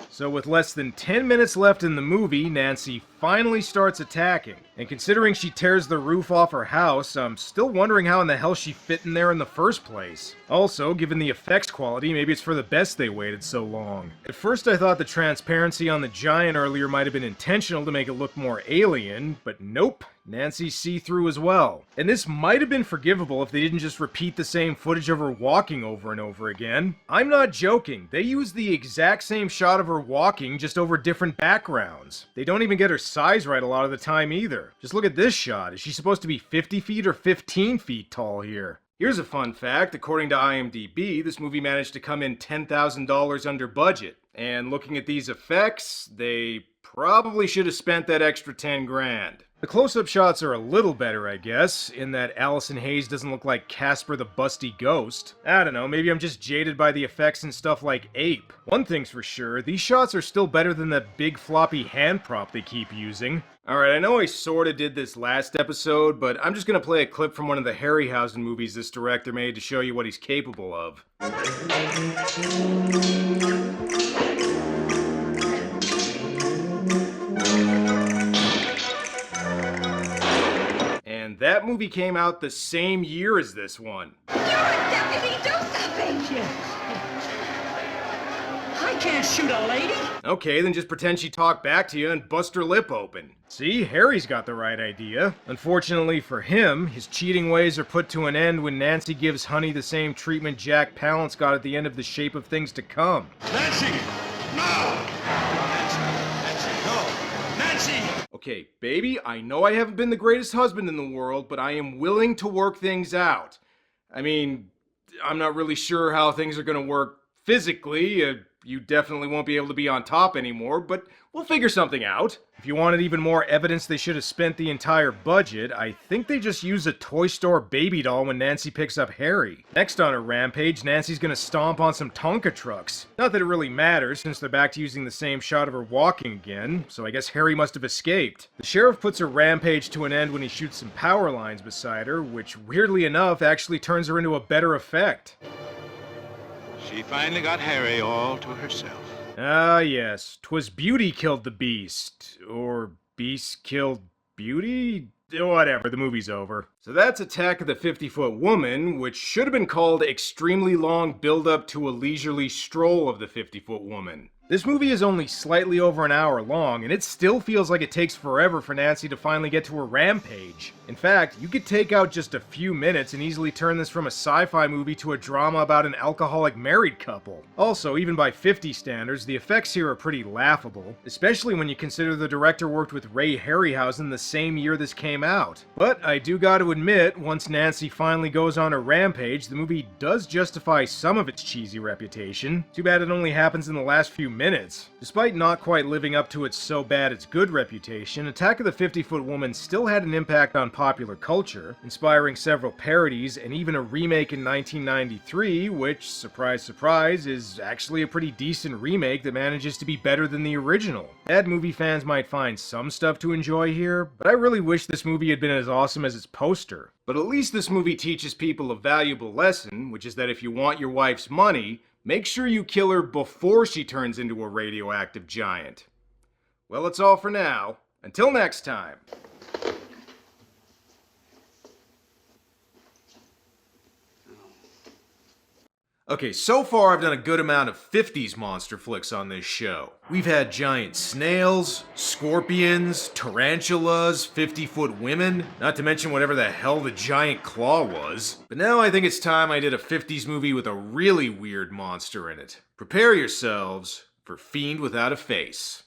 So with less than 10 minutes left in the movie, Nancy finally starts attacking. And considering she tears the roof off her house, I'm still wondering how in the hell she fit in there in the first place. Also, given the effects quality, maybe it's for the best they waited so long. At first I thought the transparency on the giant earlier might have been intentional to make it look more alien, but nope. Nancy's see-through as well. And this might have been forgivable if they didn't just repeat the same footage of her walking over and over again. I'm not joking, they use the exact same shot of her walking, just over different backgrounds. They don't even get her size right a lot of the time either. Just look at this shot, is she supposed to be 50 feet or 15 feet tall here? Here's a fun fact, according to IMDb, this movie managed to come in $10,000 under budget. And looking at these effects, they probably should have spent that extra 10 grand. The close-up shots are a little better, I guess, in that Allison Hayes doesn't look like Casper the Busty Ghost. I don't know, maybe I'm just jaded by the effects and stuff like Ape. One thing's for sure, these shots are still better than that big floppy hand prop they keep using. Alright, I know I sorta did this last episode, but I'm just gonna play a clip from one of the Harryhausen movies this director made to show you what he's capable of. And that movie came out the same year as this one. You're a deputy, do something! I can't shoot a lady! Okay, then just pretend she talked back to you and bust her lip open. See, Harry's got the right idea. Unfortunately for him, his cheating ways are put to an end when Nancy gives Honey the same treatment Jack Palance got at the end of The Shape of Things to Come. Nancy! No! Nancy, no! Nancy! Okay, baby, I know I haven't been the greatest husband in the world, but I am willing to work things out. I mean, I'm not really sure how things are gonna work physically. You definitely won't be able to be on top anymore, but we'll figure something out. If you wanted even more evidence they should have spent the entire budget, I think they just use a toy store baby doll when Nancy picks up Harry. Next on her rampage, Nancy's gonna stomp on some Tonka trucks. Not that it really matters, since they're back to using the same shot of her walking again, so I guess Harry must have escaped. The sheriff puts her rampage to an end when he shoots some power lines beside her, which weirdly enough actually turns her into a better effect. she finally got Harry all to herself. Ah, yes. 'Twas Beauty killed the Beast. Or Beast killed Beauty? Whatever, the movie's over. So that's Attack of the 50-Foot Woman, which should have been called Extremely Long Build-Up to a Leisurely Stroll of the 50-Foot Woman. This movie is only slightly over an hour long, and it still feels like it takes forever for Nancy to finally get to her rampage. In fact, you could take out just a few minutes and easily turn this from a sci-fi movie to a drama about an alcoholic married couple. Also, even by 50 standards, the effects here are pretty laughable, especially when you consider the director worked with Ray Harryhausen the same year this came out. But I do gotta admit, once Nancy finally goes on her rampage, the movie does justify some of its cheesy reputation. Too bad it only happens in the last few minutes. Despite not quite living up to its so bad it's good reputation, Attack of the 50-Foot Woman still had an impact on popular culture, inspiring several parodies and even a remake in 1993, which, surprise surprise, is actually a pretty decent remake that manages to be better than the original. Bad movie fans might find some stuff to enjoy here, but I really wish this movie had been as awesome as its poster. But at least this movie teaches people a valuable lesson, which is that if you want your wife's money, make sure you kill her before she turns into a radioactive giant. Well, that's all for now. Until next time. Okay, so far I've done a good amount of 50s monster flicks on this show. We've had giant snails, scorpions, tarantulas, 50-foot women, not to mention whatever the hell the giant claw was. But now I think it's time I did a 50s movie with a really weird monster in it. Prepare yourselves for Fiend Without a Face.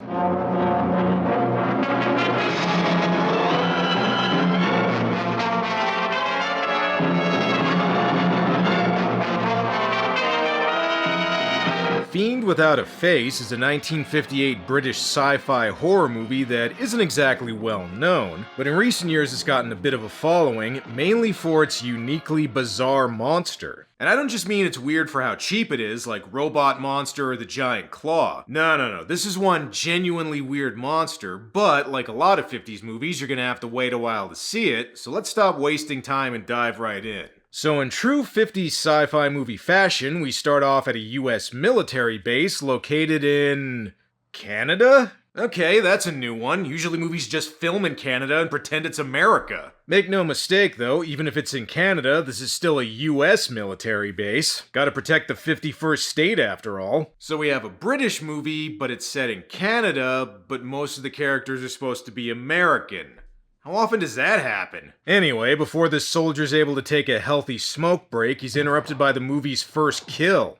Fiend Without a Face is a 1958 British sci-fi horror movie that isn't exactly well known, but in recent years it's gotten a bit of a following, mainly for its uniquely bizarre monster. And I don't just mean it's weird for how cheap it is, like Robot Monster or the Giant Claw. No. This is one genuinely weird monster, but like a lot of 50s movies, you're gonna have to wait a while to see it, so let's stop wasting time and dive right in. So in true 50s sci-fi movie fashion, we start off at a US military base located in... Canada? Okay, that's a new one. Usually movies just film in Canada and pretend it's America. Make no mistake though, even if it's in Canada, this is still a US military base. Gotta protect the 51st state after all. So we have a British movie, but it's set in Canada, but most of the characters are supposed to be American. How often does that happen? Anyway, before this soldier's able to take a healthy smoke break, he's interrupted by the movie's first kill.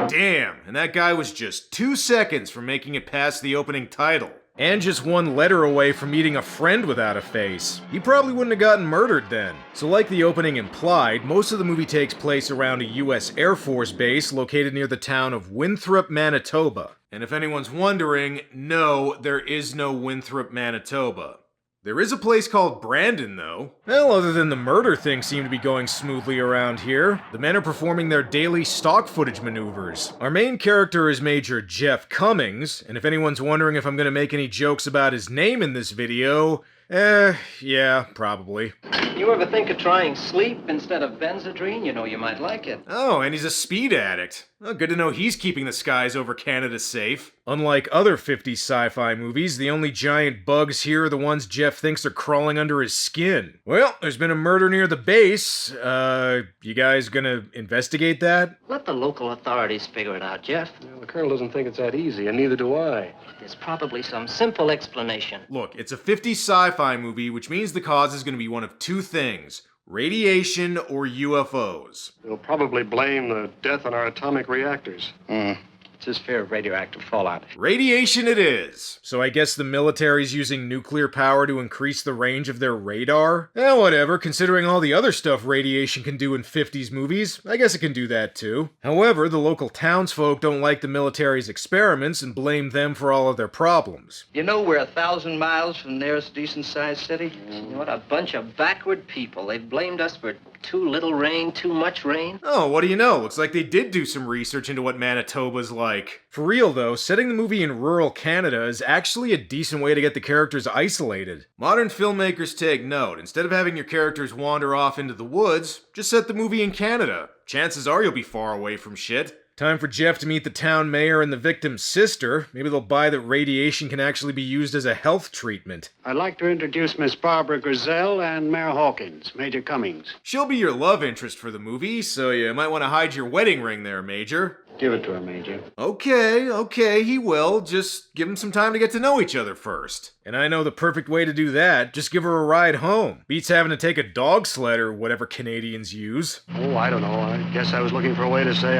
Damn, and that guy was just 2 seconds from making it past the opening title. And just one letter away from meeting a friend without a face. He probably wouldn't have gotten murdered then. So like the opening implied, most of the movie takes place around a US Air Force base located near the town of Winthrop, Manitoba. And if anyone's wondering, no, there is no Winthrop, Manitoba. There is a place called Brandon, though. Well, other than the murder things seem to be going smoothly around here. The men are performing their daily stock footage maneuvers. Our main character is Major Jeff Cummings, and if anyone's wondering if I'm gonna make any jokes about his name in this video, yeah, probably. You ever think of trying sleep instead of Benzedrine? You know you might like it. Oh, and he's a speed addict. Well, good to know he's keeping the skies over Canada safe. Unlike other 50s sci-fi movies, the only giant bugs here are the ones Jeff thinks are crawling under his skin. Well, there's been a murder near the base. You guys gonna investigate that? Let the local authorities figure it out, Jeff. Well, the Colonel doesn't think it's that easy, and neither do I. There's probably some simple explanation. Look, it's a 50s sci-fi movie, which means the cause is gonna be one of two things. Radiation or UFOs. They'll probably blame the death in our atomic reactors. It's his fear of radioactive fallout. Radiation it is. So I guess the military's using nuclear power to increase the range of their radar? Whatever, considering all the other stuff radiation can do in 50s movies, I guess it can do that too. However, the local townsfolk don't like the military's experiments and blame them for all of their problems. You know we're 1,000 miles from the nearest decent-sized city? You know what, a bunch of backward people. They've blamed us for Too little rain, too much rain? Oh, what do you know? Looks like they did do some research into what Manitoba's like. For real though, setting the movie in rural Canada is actually a decent way to get the characters isolated. Modern filmmakers take note. Instead of having your characters wander off into the woods, just set the movie in Canada. Chances are you'll be far away from shit. Time for Jeff to meet the town mayor and the victim's sister. Maybe they'll buy that radiation can actually be used as a health treatment. I'd like to introduce Miss Barbara Griselle and Mayor Hawkins, Major Cummings. She'll be your love interest for the movie, so you might want to hide your wedding ring there, Major. Give it to her, Major. Okay, he will. Just give him some time to get to know each other first. And I know the perfect way to do that. Just give her a ride home. Beats having to take a dog sled or whatever Canadians use. Oh, I don't know. I guess I was looking for a way to say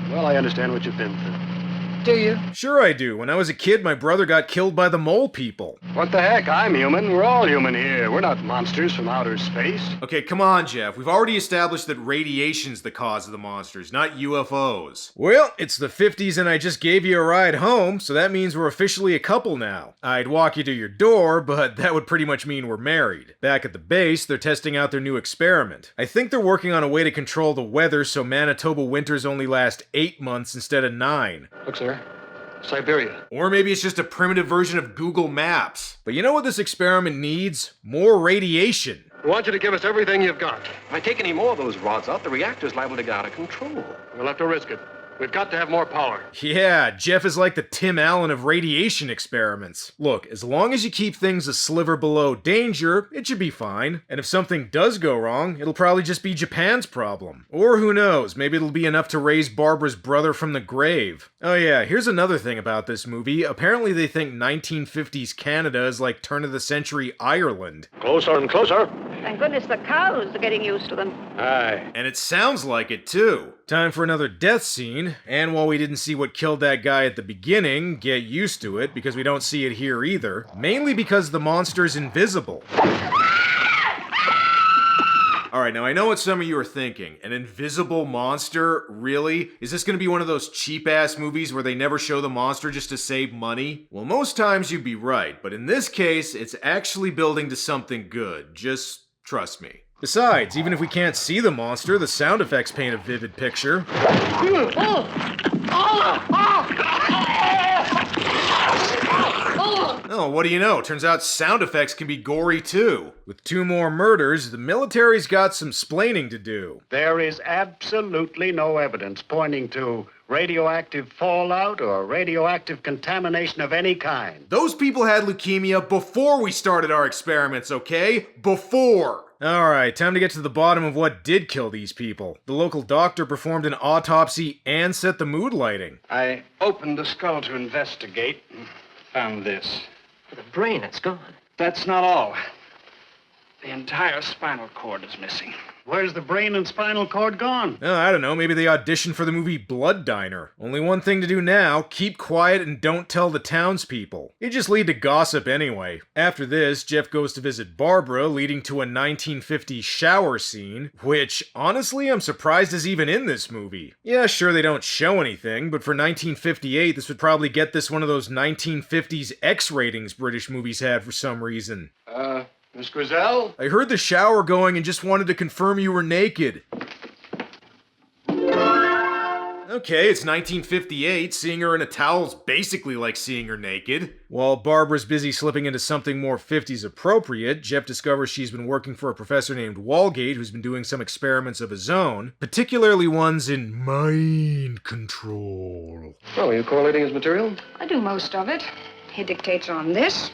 Well, I understand what you've been through. Do you? Sure I do. When I was a kid, my brother got killed by the mole people. What the heck? I'm human. We're all human here. We're not monsters from outer space. Okay, come on, Jeff. We've already established that radiation's the cause of the monsters, not UFOs. Well, it's the 50s and I just gave you a ride home, so that means we're officially a couple now. I'd walk you to your door, but that would pretty much mean we're married. Back at the base, they're testing out their new experiment. I think they're working on a way to control the weather so Manitoba winters only last 8 months instead of 9. Look, sir. Siberia. Or maybe it's just a primitive version of Google Maps. But you know what this experiment needs? More radiation. We want you to give us everything you've got. If I take any more of those rods out, the reactor's liable to get out of control. We'll have to risk it. We've got to have more power. Yeah, Jeff is like the Tim Allen of radiation experiments. Look, as long as you keep things a sliver below danger, it should be fine. And if something does go wrong, it'll probably just be Japan's problem. Or who knows, maybe it'll be enough to raise Barbara's brother from the grave. Oh yeah, here's another thing about this movie. Apparently they think 1950s Canada is like turn-of-the-century Ireland. Closer and closer. Thank goodness the cows are getting used to them. Aye. And it sounds like it too. Time for another death scene, and while we didn't see what killed that guy at the beginning, get used to it, because we don't see it here either. Mainly because the monster's invisible. Alright, now I know what some of you are thinking. An invisible monster? Really? Is this gonna be one of those cheap-ass movies where they never show the monster just to save money? Well, most times you'd be right, but in this case, it's actually building to something good. Just trust me. Besides, even if we can't see the monster, the sound effects paint a vivid picture. Oh, what do you know? Turns out sound effects can be gory too. With 2 more murders, the military's got some splaining to do. There is absolutely no evidence pointing to radioactive fallout or radioactive contamination of any kind. Those people had leukemia before we started our experiments, okay? Before! Alright, time to get to the bottom of what did kill these people. The local doctor performed an autopsy and set the mood lighting. I opened the skull to investigate and found this. The brain, it's gone. That's not all. The entire spinal cord is missing. Where's the brain and spinal cord gone? Oh, I don't know, maybe they auditioned for the movie Blood Diner. Only one thing to do now, keep quiet and don't tell the townspeople. It just lead to gossip anyway. After this, Jeff goes to visit Barbara, leading to a 1950s shower scene, which, honestly, I'm surprised is even in this movie. Yeah, sure, they don't show anything, but for 1958, this would probably get this one of those 1950s X ratings British movies had for some reason. Miss Griselle? I heard the shower going and just wanted to confirm you were naked. Okay, it's 1958. Seeing her in a towel's basically like seeing her naked. While Barbara's busy slipping into something more 50s appropriate, Jeff discovers she's been working for a professor named Walgate who's been doing some experiments of his own, particularly ones in mind control. Oh, are you correlating his material? I do most of it. He dictates on this.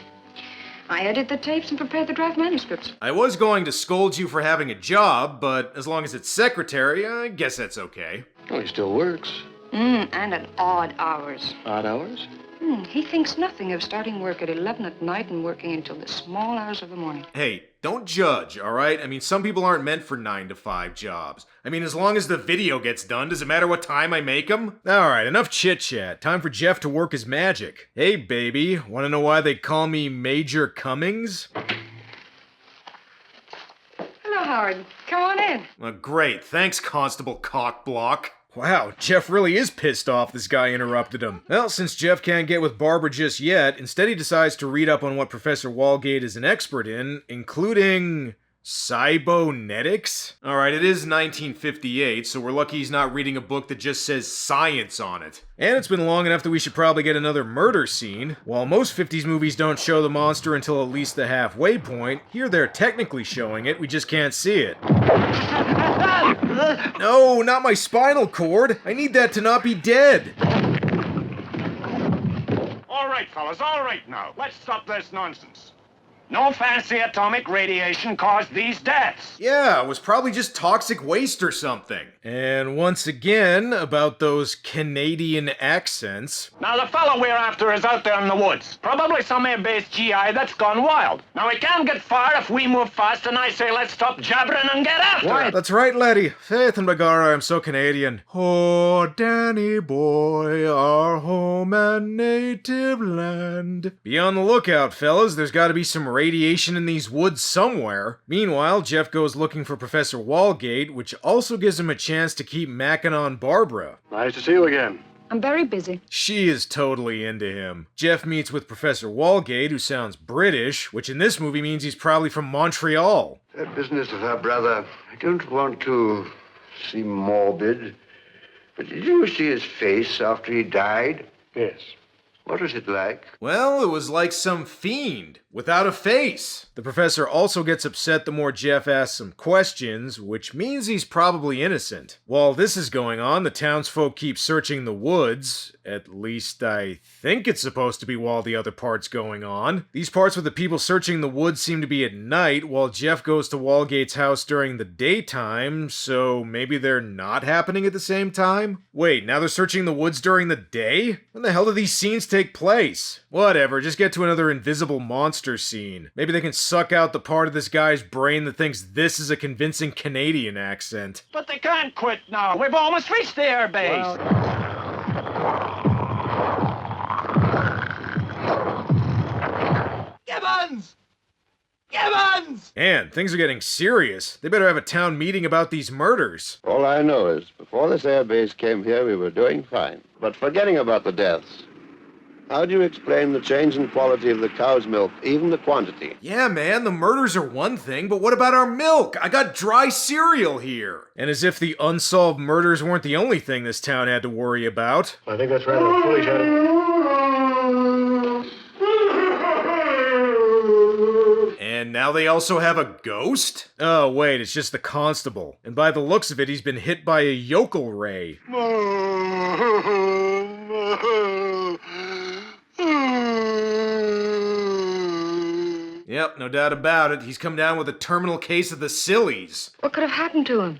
I edit the tapes and prepare the draft manuscripts. I was going to scold you for having a job, but as long as it's secretary, I guess that's okay. Oh, he still works. And at odd hours. Odd hours? He thinks nothing of starting work at 11 at night and working until the small hours of the morning. Hey, don't judge, alright? I mean, some people aren't meant for 9-to-5 jobs. I mean, as long as the video gets done, does it matter what time I make them? Alright, enough chit-chat. Time for Jeff to work his magic. Hey, baby, wanna know why they call me Major Cummings? Hello, Howard. Come on in. Great. Thanks, Constable Cockblock. Wow, Jeff really is pissed off this guy interrupted him. Well, since Jeff can't get with Barbara just yet, instead he decides to read up on what Professor Walgate is an expert in, including Cybernetics? Alright, it is 1958, so we're lucky he's not reading a book that just says science on it. And it's been long enough that we should probably get another murder scene. While most 50s movies don't show the monster until at least the halfway point, here they're technically showing it, we just can't see it. No, not my spinal cord! I need that to not be dead! All right, fellas, all right now. Let's stop this nonsense. No fancy atomic radiation caused these deaths. Yeah, it was probably just toxic waste or something. And once again, about those Canadian accents. Now, the fellow we're after is out there in the woods. Probably some air-based GI that's gone wild. Now, we can't get far if we move fast, and I say let's stop jabbering and get after it. That's right, laddie. Faith and Bagara, I'm so Canadian. Oh, Danny boy, our home and native land. Be on the lookout, fellas. There's gotta be some radiation in these woods somewhere. Meanwhile, Jeff goes looking for Professor Walgate, which also gives him a chance to keep macking on Barbara. Nice to see you again. I'm very busy. She is totally into him. Jeff meets with Professor Walgate, who sounds British, which in this movie means he's probably from Montreal. That business of her brother, I don't want to seem morbid, but did you see his face after he died? Yes. What was it like? Well, it was like some fiend, without a face. The professor also gets upset the more Jeff asks some questions, which means he's probably innocent. While this is going on, the townsfolk keep searching the woods. At least I think it's supposed to be while the other part's going on. These parts with the people searching the woods seem to be at night, while Jeff goes to Walgate's house during the daytime, so maybe they're not happening at the same time? Wait, now they're searching the woods during the day? When the hell do these scenes take place? Whatever, just get to another invisible monster scene. Maybe they can suck out the part of this guy's brain that thinks this is a convincing Canadian accent. But they can't quit now. We've almost reached the air base. Gibbons! Gibbons! And things are getting serious. They better have a town meeting about these murders. All I know is, before this air base came here, we were doing fine. But forgetting about the deaths, how do you explain the change in quality of the cow's milk, even the quantity? Yeah, man, the murders are one thing, but what about our milk? I got dry cereal here. And as if the unsolved murders weren't the only thing this town had to worry about. I think that's rather foolish, Adam. And now they also have a ghost? Oh, wait, it's just the constable. And by the looks of it, he's been hit by a yokel ray. Yep, no doubt about it. He's come down with a terminal case of the sillies. What could have happened to him?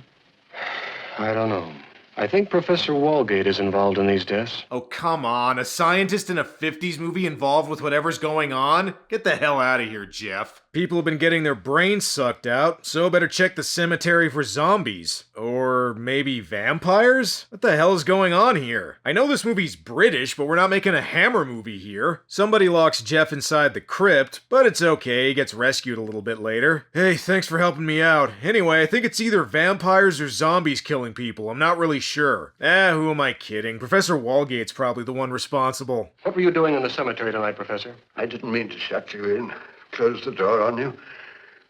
I don't know. I think Professor Walgate is involved in these deaths. Oh, come on. A scientist in a 50s movie involved with whatever's going on? Get the hell out of here, Jeff. People have been getting their brains sucked out, so better check the cemetery for zombies. Or maybe vampires? What the hell is going on here? I know this movie's British, but we're not making a Hammer movie here. Somebody locks Jeff inside the crypt, but it's okay, he gets rescued a little bit later. Hey, thanks for helping me out. Anyway, I think it's either vampires or zombies killing people. I'm not really sure. Who am I kidding? Professor Walgate's probably the one responsible. What were you doing in the cemetery tonight, Professor? I didn't mean to shut you in, close the door on you.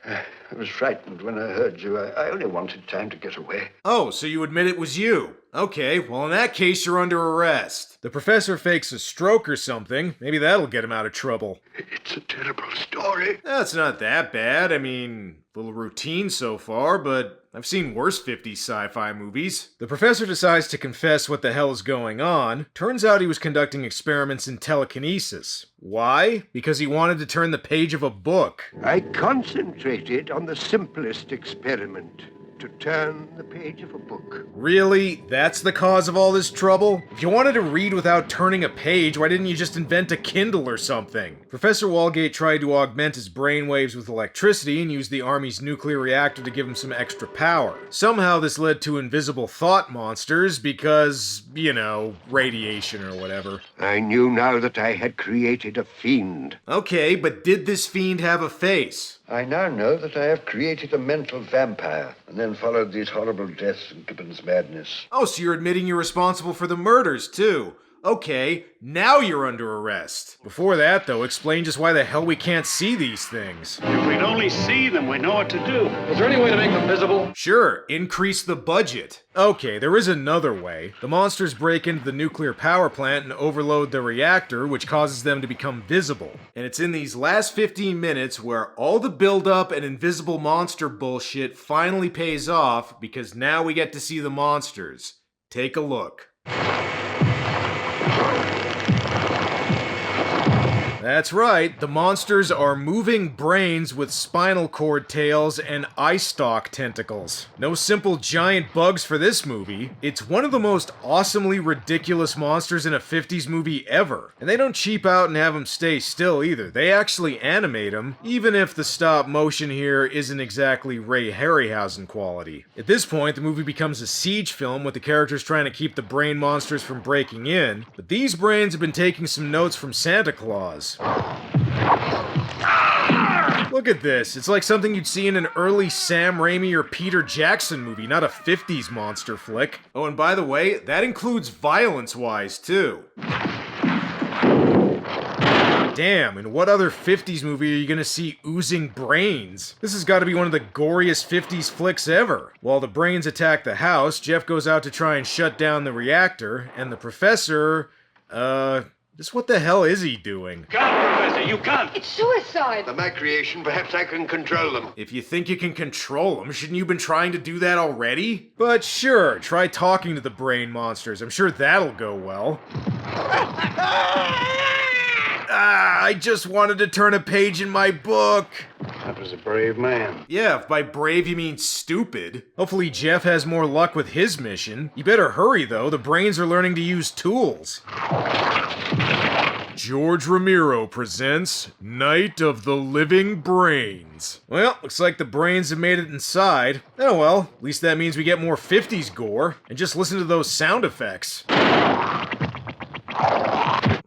I was frightened when I heard you. I only wanted time to get away. Oh, so you admit it was you? Okay, well in that case you're under arrest. The professor fakes a stroke or something. Maybe that'll get him out of trouble. It's a terrible story. That's not that bad. I mean, a little routine so far, but I've seen worse 50s sci-fi movies. The professor decides to confess what the hell is going on. Turns out he was conducting experiments in telekinesis. Why? Because he wanted to turn the page of a book. I concentrated on the simplest experiment. To turn the page of a book. Really? That's the cause of all this trouble? If you wanted to read without turning a page, why didn't you just invent a Kindle or something? Professor Walgate tried to augment his brainwaves with electricity and used the Army's nuclear reactor to give him some extra power. Somehow this led to invisible thought monsters because, you know, radiation or whatever. I knew now that I had created a fiend. Okay, but did this fiend have a face? I now know that I have created a mental vampire, and then followed these horrible deaths in Gibbons' madness. Oh, so you're admitting you're responsible for the murders, too. Okay, now you're under arrest. Before that, though, explain just why the hell we can't see these things. If we'd only see them, we'd know what to do. Is there any way to make them visible? Sure, increase the budget. Okay, there is another way. The monsters break into the nuclear power plant and overload the reactor, which causes them to become visible. And it's in these last 15 minutes where all the build-up and invisible monster bullshit finally pays off, because now we get to see the monsters. Take a look. That's right, the monsters are moving brains with spinal cord tails and eye stalk tentacles. No simple giant bugs for this movie. It's one of the most awesomely ridiculous monsters in a 50s movie ever. And they don't cheap out and have them stay still either. They actually animate them, even if the stop motion here isn't exactly Ray Harryhausen quality. At this point, the movie becomes a siege film with the characters trying to keep the brain monsters from breaking in, but these brains have been taking some notes from Santa Claus. Look at this. It's like something you'd see in an early Sam Raimi or Peter Jackson movie, not a 50s monster flick. Oh, and by the way, that includes violence-wise, too. Damn, in what other 50s movie are you gonna see oozing brains? This has gotta be one of the goriest 50s flicks ever. While the brains attack the house, Jeff goes out to try and shut down the reactor, and the professor, just what the hell is he doing? Can't, Professor, you can't! It's suicide! They're my creation. Perhaps I can control them. If you think you can control them, shouldn't you have been trying to do that already? But sure, try talking to the brain monsters. I'm sure that'll go well. I just wanted to turn a page in my book. That was a brave man. Yeah, if by brave you mean stupid. Hopefully Jeff has more luck with his mission. You better hurry though, the brains are learning to use tools. George Romero presents Night of the Living Brains. Well, looks like the brains have made it inside. Oh well, at least that means we get more 50s gore. And just listen to those sound effects.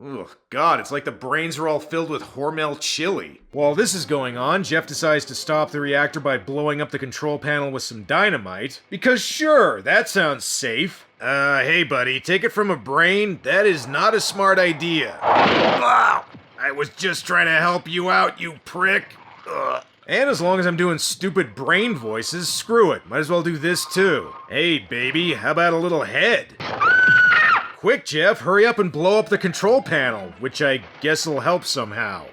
Ugh, God, it's like the brains are all filled with Hormel chili. While this is going on, Jeff decides to stop the reactor by blowing up the control panel with some dynamite. Because sure, that sounds safe. Hey buddy, take it from a brain? That is not a smart idea. Wow! I was just trying to help you out, you prick. Ugh. And as long as I'm doing stupid brain voices, screw it. Might as well do this too. Hey baby, how about a little head? Quick, Jeff, hurry up and blow up the control panel, which I guess will help somehow.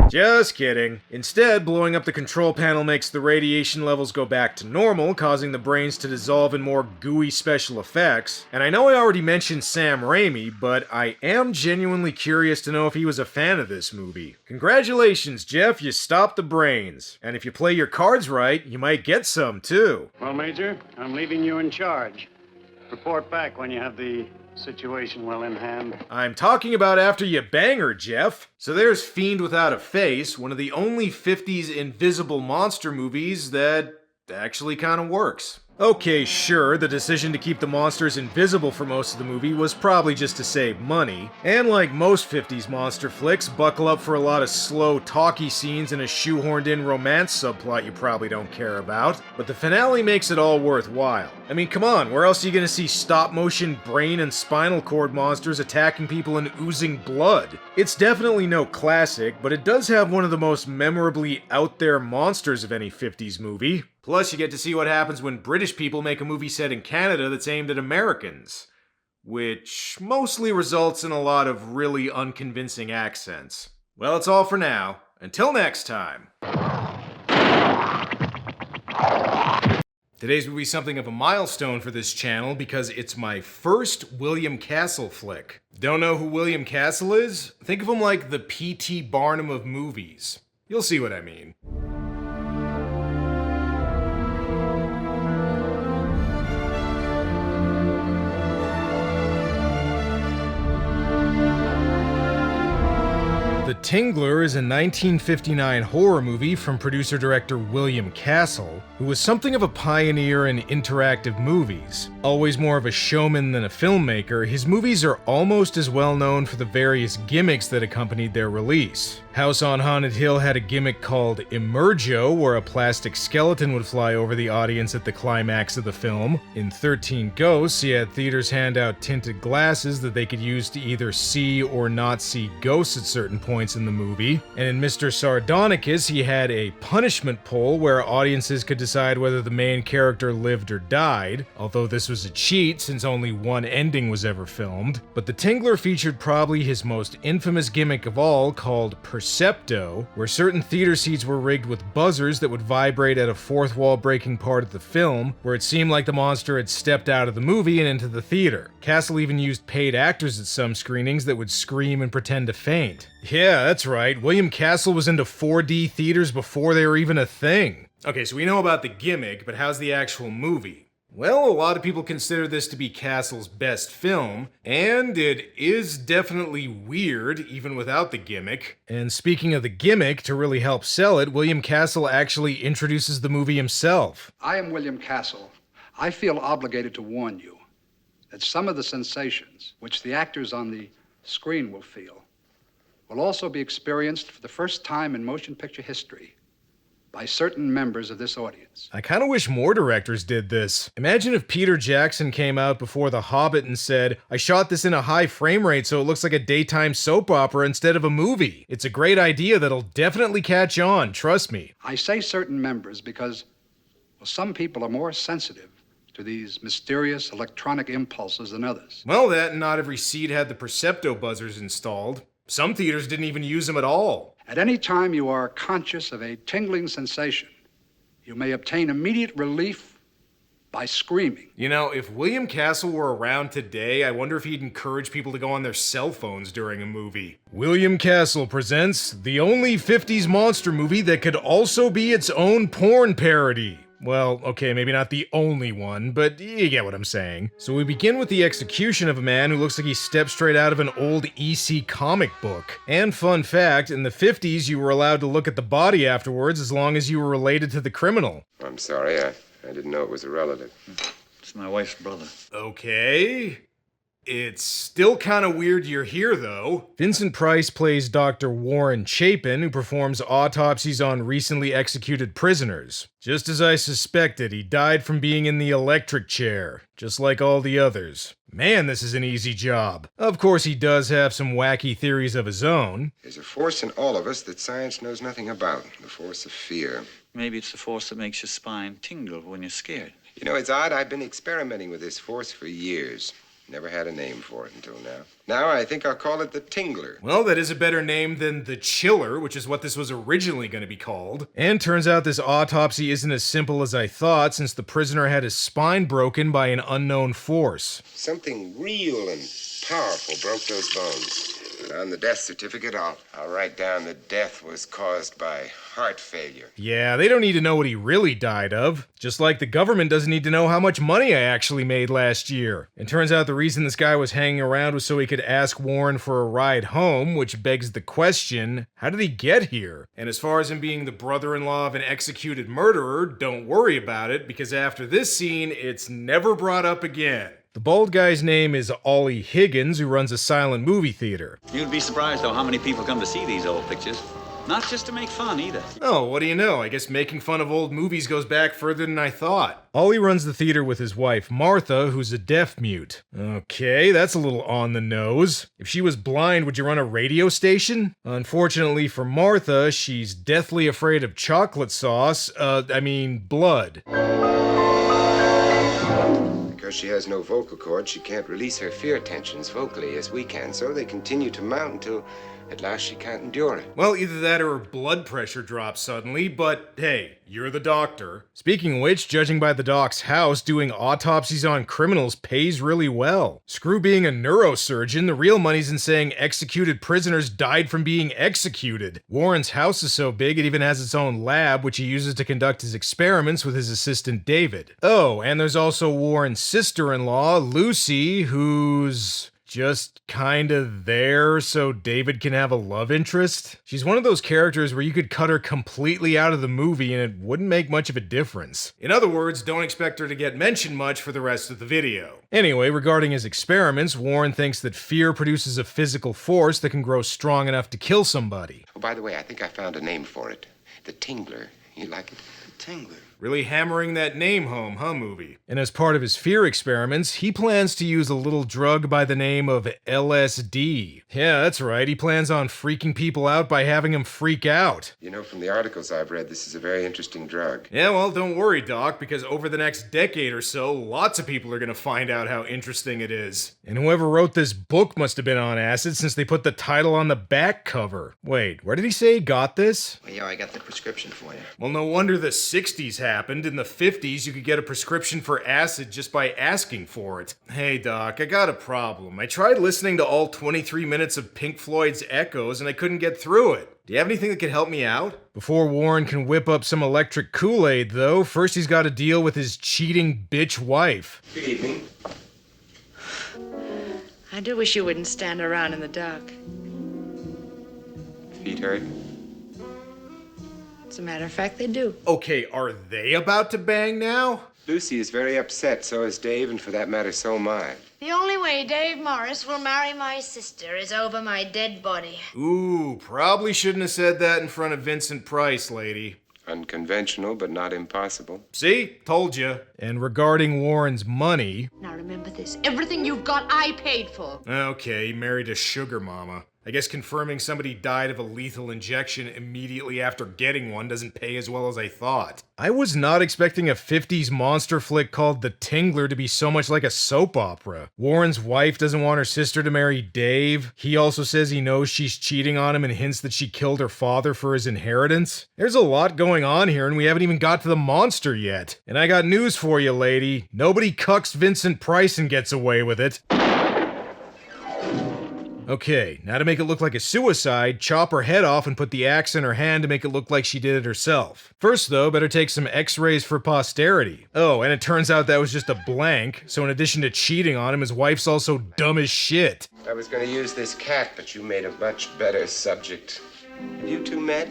Just kidding. Instead, blowing up the control panel makes the radiation levels go back to normal, causing the brains to dissolve in more gooey special effects. And I know I already mentioned Sam Raimi, but I am genuinely curious to know if he was a fan of this movie. Congratulations, Jeff, you stopped the brains. And if you play your cards right, you might get some, too. Well, Major, I'm leaving you in charge. Report back when you have the situation well in hand. I'm talking about after you bang her, Jeff. So there's Fiend Without a Face, one of the only 50s invisible monster movies that actually kind of works. Okay, sure, the decision to keep the monsters invisible for most of the movie was probably just to save money. And like most 50s monster flicks, buckle up for a lot of slow, talky scenes and a shoehorned-in romance subplot you probably don't care about. But the finale makes it all worthwhile. I mean, come on, where else are you gonna see stop-motion brain and spinal cord monsters attacking people and oozing blood? It's definitely no classic, but it does have one of the most memorably out-there monsters of any 50s movie. Plus, you get to see what happens when British people make a movie set in Canada that's aimed at Americans. Which mostly results in a lot of really unconvincing accents. Well, that's all for now. Until next time. Today's movie is something of a milestone for this channel because it's my first William Castle flick. Don't know who William Castle is? Think of him like the P.T. Barnum of movies. You'll see what I mean. The Tingler is a 1959 horror movie from producer-director William Castle, who was something of a pioneer in interactive movies. Always more of a showman than a filmmaker, his movies are almost as well known for the various gimmicks that accompanied their release. House on Haunted Hill had a gimmick called Emergo, where a plastic skeleton would fly over the audience at the climax of the film. In 13 Ghosts, he had theaters hand out tinted glasses that they could use to either see or not see ghosts at certain points in the movie. And in Mr. Sardonicus, he had a punishment poll where audiences could decide whether the main character lived or died, although this was a cheat since only one ending was ever filmed. But the Tingler featured probably his most infamous gimmick of all, called Percepto, where certain theater seats were rigged with buzzers that would vibrate at a fourth wall breaking part of the film, where it seemed like the monster had stepped out of the movie and into the theater. Castle even used paid actors at some screenings that would scream and pretend to faint. Yeah, that's right, William Castle was into 4D theaters before they were even a thing. Okay, so we know about the gimmick, but how's the actual movie? Well, a lot of people consider this to be Castle's best film, and it is definitely weird, even without the gimmick. And speaking of the gimmick, to really help sell it, William Castle actually introduces the movie himself. I am William Castle. I feel obligated to warn you that some of the sensations which the actors on the screen will feel will also be experienced for the first time in motion picture history by certain members of this audience. I kinda wish more directors did this. Imagine if Peter Jackson came out before The Hobbit and said, "I shot this in a high frame rate so it looks like a daytime soap opera instead of a movie. It's a great idea that'll definitely catch on, trust me." I say certain members because, well, some people are more sensitive to these mysterious electronic impulses than others. Well, that and not every seat had the Percepto buzzers installed. Some theaters didn't even use them at all. At any time you are conscious of a tingling sensation, you may obtain immediate relief by screaming. You know, if William Castle were around today, I wonder if he'd encourage people to go on their cell phones during a movie. William Castle presents the only 50s monster movie that could also be its own porn parody. Well, okay, maybe not the only one, but you get what I'm saying. So we begin with the execution of a man who looks like he stepped straight out of an old EC comic book. And fun fact, in the 50s you were allowed to look at the body afterwards as long as you were related to the criminal. I'm sorry, I didn't know it was a relative. It's my wife's brother. Okay. It's still kind of weird you're here, though. Vincent Price plays Dr. Warren Chapin, who performs autopsies on recently executed prisoners. Just as I suspected, he died from being in the electric chair, just like all the others. Man, this is an easy job. Of course, he does have some wacky theories of his own. There's a force in all of us that science knows nothing about, the force of fear. Maybe it's the force that makes your spine tingle when you're scared. You know, it's odd, I've been experimenting with this force for years. Never had a name for it until now. Now I think I'll call it the Tingler. Well, that is a better name than the Chiller, which is what this was originally going to be called. And turns out this autopsy isn't as simple as I thought, since the prisoner had his spine broken by an unknown force. Something real and powerful broke those bones. And on the death certificate, I'll write down that death was caused by heart failure. Yeah, they don't need to know what he really died of. Just like the government doesn't need to know how much money I actually made last year. And turns out the reason this guy was hanging around was so he could ask Warren for a ride home, which begs the question, how did he get here? And as far as him being the brother-in-law of an executed murderer, don't worry about it, because after this scene, it's never brought up again. The bald guy's name is Ollie Higgins, who runs a silent movie theater. You'd be surprised, though, how many people come to see these old pictures. Not just to make fun, either. Oh, what do you know? I guess making fun of old movies goes back further than I thought. Ollie runs the theater with his wife, Martha, who's a deaf mute. Okay, that's a little on the nose. If she was blind, would you run a radio station? Unfortunately for Martha, she's deathly afraid of chocolate sauce. Blood. Because she has no vocal cords, she can't release her fear tensions vocally as we can, so they continue to mount until at last she can't endure it. Well, either that or her blood pressure drops suddenly, but hey, you're the doctor. Speaking of which, judging by the doc's house, doing autopsies on criminals pays really well. Screw being a neurosurgeon, the real money's in saying executed prisoners died from being executed. Warren's house is so big it even has its own lab, which he uses to conduct his experiments with his assistant David. Oh, and there's also Warren's sister-in-law, Lucy, who's just kinda there so David can have a love interest. She's one of those characters where you could cut her completely out of the movie and it wouldn't make much of a difference. In other words, don't expect her to get mentioned much for the rest of the video. Anyway, regarding his experiments, Warren thinks that fear produces a physical force that can grow strong enough to kill somebody. Oh, by the way, I think I found a name for it. The Tingler. You like it? The Tingler. Really hammering that name home, huh, movie? And as part of his fear experiments, he plans to use a little drug by the name of LSD. Yeah, that's right, he plans on freaking people out by having them freak out. You know, from the articles I've read, this is a very interesting drug. Yeah, well, don't worry, Doc, because over the next decade or so, lots of people are gonna find out how interesting it is. And whoever wrote this book must have been on acid since they put the title on the back cover. Wait, where did he say he got this? Well, yeah, I got the prescription for you. Well, no wonder the 60s happened. In the 50s, you could get a prescription for acid just by asking for it. Hey, Doc, I got a problem. I tried listening to all 23 minutes of Pink Floyd's Echoes and I couldn't get through it. Do you have anything that could help me out? Before Warren can whip up some electric Kool-Aid, though, first he's got to deal with his cheating bitch wife. Good evening. I do wish you wouldn't stand around in the dark. Feet hurt? As a matter of fact, they do. Okay, are they about to bang now? Lucy is very upset, so is Dave, and for that matter, so am I. The only way Dave Morris will marry my sister is over my dead body. Ooh, probably shouldn't have said that in front of Vincent Price, lady. Unconventional, but not impossible. See? Told you. And regarding Warren's money... Now remember this, everything you've got, I paid for. Okay, he married a sugar mama. I guess confirming somebody died of a lethal injection immediately after getting one doesn't pay as well as I thought. I was not expecting a 50s monster flick called The Tingler to be so much like a soap opera. Warren's wife doesn't want her sister to marry Dave. He also says he knows she's cheating on him and hints that she killed her father for his inheritance. There's a lot going on here and we haven't even got to the monster yet. And I got news for you, lady. Nobody cucks Vincent Price and gets away with it. Okay, now to make it look like a suicide, chop her head off and put the axe in her hand to make it look like she did it herself. First though, better take some x-rays for posterity. Oh, and it turns out that was just a blank, so in addition to cheating on him, his wife's also dumb as shit. I was going to use this cat, but you made a much better subject. Have you two met?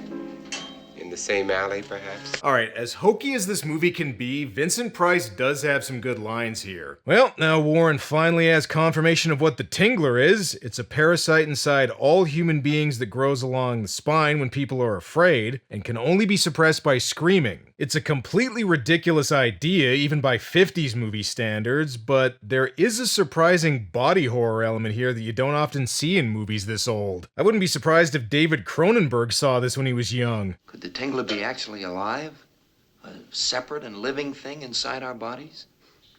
In the same alley, perhaps? Alright, as hokey as this movie can be, Vincent Price does have some good lines here. Well, now Warren finally has confirmation of what the Tingler is. It's a parasite inside all human beings that grows along the spine when people are afraid, and can only be suppressed by screaming. It's a completely ridiculous idea, even by 50s movie standards, but there is a surprising body horror element here that you don't often see in movies this old. I wouldn't be surprised if David Cronenberg saw this when he was young. Could the Tingler be actually alive? A separate and living thing inside our bodies?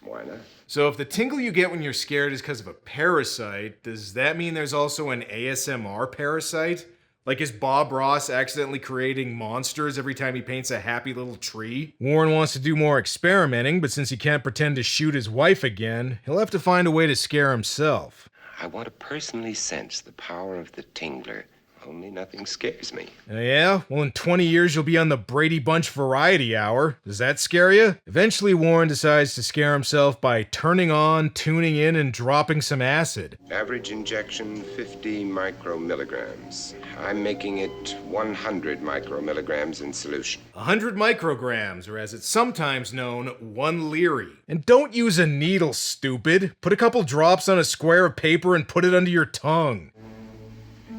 Why not? So if the tingle you get when you're scared is because of a parasite, does that mean there's also an ASMR parasite? Like, is Bob Ross accidentally creating monsters every time he paints a happy little tree? Warren wants to do more experimenting, but since he can't pretend to shoot his wife again, he'll have to find a way to scare himself. I want to personally sense the power of the Tingler. Only nothing scares me. Yeah? Well, in 20 years you'll be on the Brady Bunch Variety Hour. Does that scare you? Eventually Warren decides to scare himself by turning on, tuning in, and dropping some acid. Average injection, 50 micromilligrams. I'm making it 100 micromilligrams in solution. 100 micrograms, or as it's sometimes known, 1 Leary. And don't use a needle, stupid. Put a couple drops on a square of paper and put it under your tongue.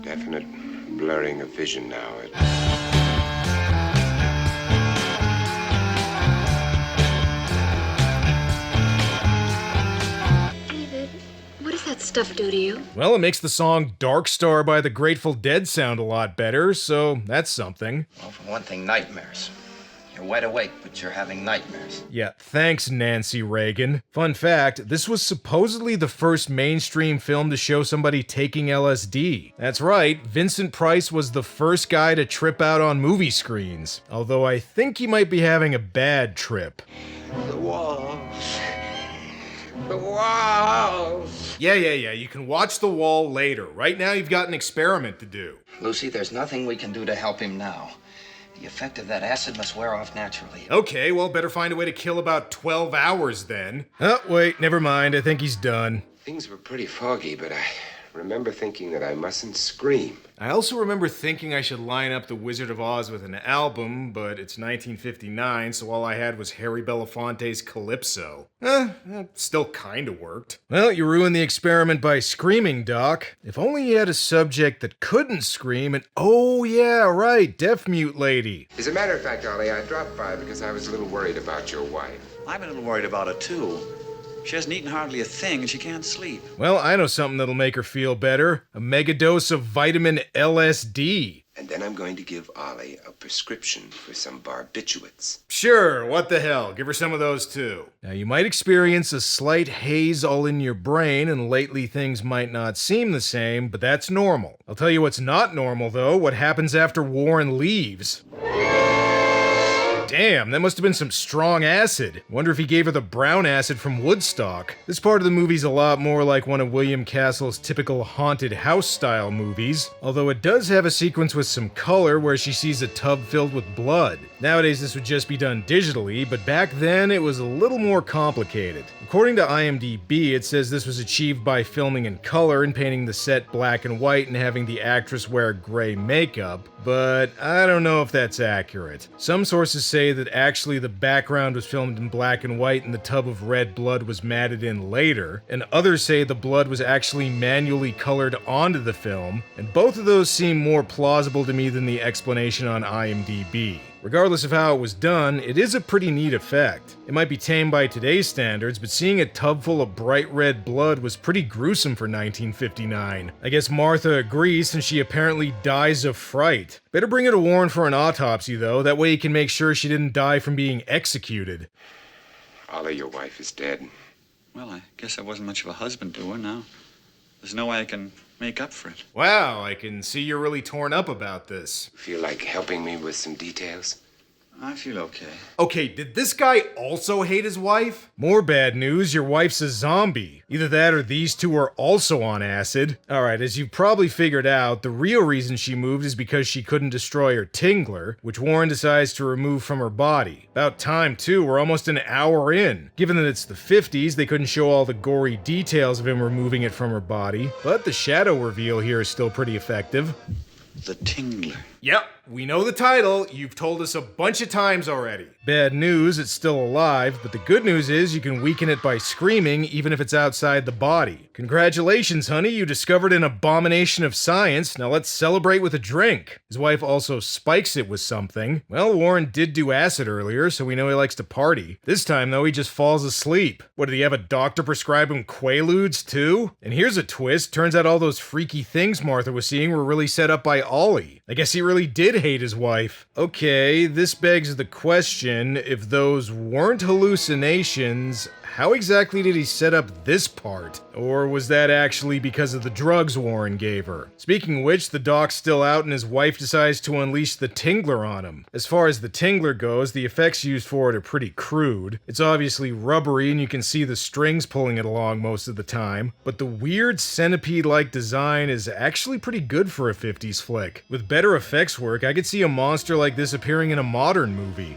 Definite blurring of vision now. David, what does that stuff do to you? Well, it makes the song Dark Star by the Grateful Dead sound a lot better, so that's something. Well, for one thing, nightmares. You're wide awake, but you're having nightmares. Yeah, thanks, Nancy Reagan. Fun fact, this was supposedly the first mainstream film to show somebody taking LSD. That's right, Vincent Price was the first guy to trip out on movie screens. Although I think he might be having a bad trip. The walls. The walls. Yeah, you can watch The Wall later. Right now you've got an experiment to do. Lucy, there's nothing we can do to help him now. The effect of that acid must wear off naturally. Okay, well, better find a way to kill about 12 hours then. Oh, wait, never mind. I think he's done. Things were pretty foggy, but I remember thinking that I mustn't scream. I also remember thinking I should line up The Wizard of Oz with an album, but it's 1959, so all I had was Harry Belafonte's Calypso. Still kinda worked. Well, you ruined the experiment by screaming, Doc. If only you had a subject that couldn't scream and— oh yeah, right, deaf-mute lady. As a matter of fact, Ollie, I dropped by because I was a little worried about your wife. I'm a little worried about her, too. She hasn't eaten hardly a thing and she can't sleep. Well, I know something that'll make her feel better. A megadose of vitamin LSD. And then I'm going to give Ollie a prescription for some barbiturates. Sure, what the hell, give her some of those too. Now, you might experience a slight haze all in your brain, and lately things might not seem the same, but that's normal. I'll tell you what's not normal, though, what happens after Warren leaves. Damn, that must have been some strong acid. Wonder if he gave her the brown acid from Woodstock. This part of the movie's a lot more like one of William Castle's typical haunted house-style movies, although it does have a sequence with some color where she sees a tub filled with blood. Nowadays this would just be done digitally, but back then it was a little more complicated. According to IMDb, it says this was achieved by filming in color and painting the set black and white and having the actress wear gray makeup, but I don't know if that's accurate. Some sources say that actually the background was filmed in black and white and the tub of red blood was matted in later, and others say the blood was actually manually colored onto the film, and both of those seem more plausible to me than the explanation on IMDb. Regardless of how it was done, it is a pretty neat effect. It might be tame by today's standards, but seeing a tub full of bright red blood was pretty gruesome for 1959. I guess Martha agrees since she apparently dies of fright. Better bring her to Warren for an autopsy though, that way he can make sure she didn't die from being executed. Ollie, your wife is dead. Well, I guess I wasn't much of a husband to her now. There's no way I can make up for it. Wow, I can see you're really torn up about this. Feel like helping me with some details? I feel okay. Okay, did this guy also hate his wife? More bad news, your wife's a zombie. Either that or these two are also on acid. Alright, as you've probably figured out, the real reason she moved is because she couldn't destroy her Tingler, which Warren decides to remove from her body. About time too, we're almost an hour in. Given that it's the 50s, they couldn't show all the gory details of him removing it from her body, but the shadow reveal here is still pretty effective. The Tingler. Yep, we know the title. You've told us a bunch of times already. Bad news, it's still alive, but the good news is you can weaken it by screaming even if it's outside the body. Congratulations, honey, you discovered an abomination of science. Now let's celebrate with a drink. His wife also spikes it with something. Well, Warren did do acid earlier, so we know he likes to party. This time, though, he just falls asleep. What, did he have a doctor prescribe him Quaaludes, too? And here's a twist. Turns out all those freaky things Martha was seeing were really set up by Ollie. I guess he really did hate his wife. Okay, this begs the question, if those weren't hallucinations, how exactly did he set up this part? Or was that actually because of the drugs Warren gave her? Speaking of which, the doc's still out and his wife decides to unleash the Tingler on him. As far as the Tingler goes, the effects used for it are pretty crude. It's obviously rubbery and you can see the strings pulling it along most of the time, but the weird centipede-like design is actually pretty good for a 50s flick. With better effects work, I could see a monster like this appearing in a modern movie.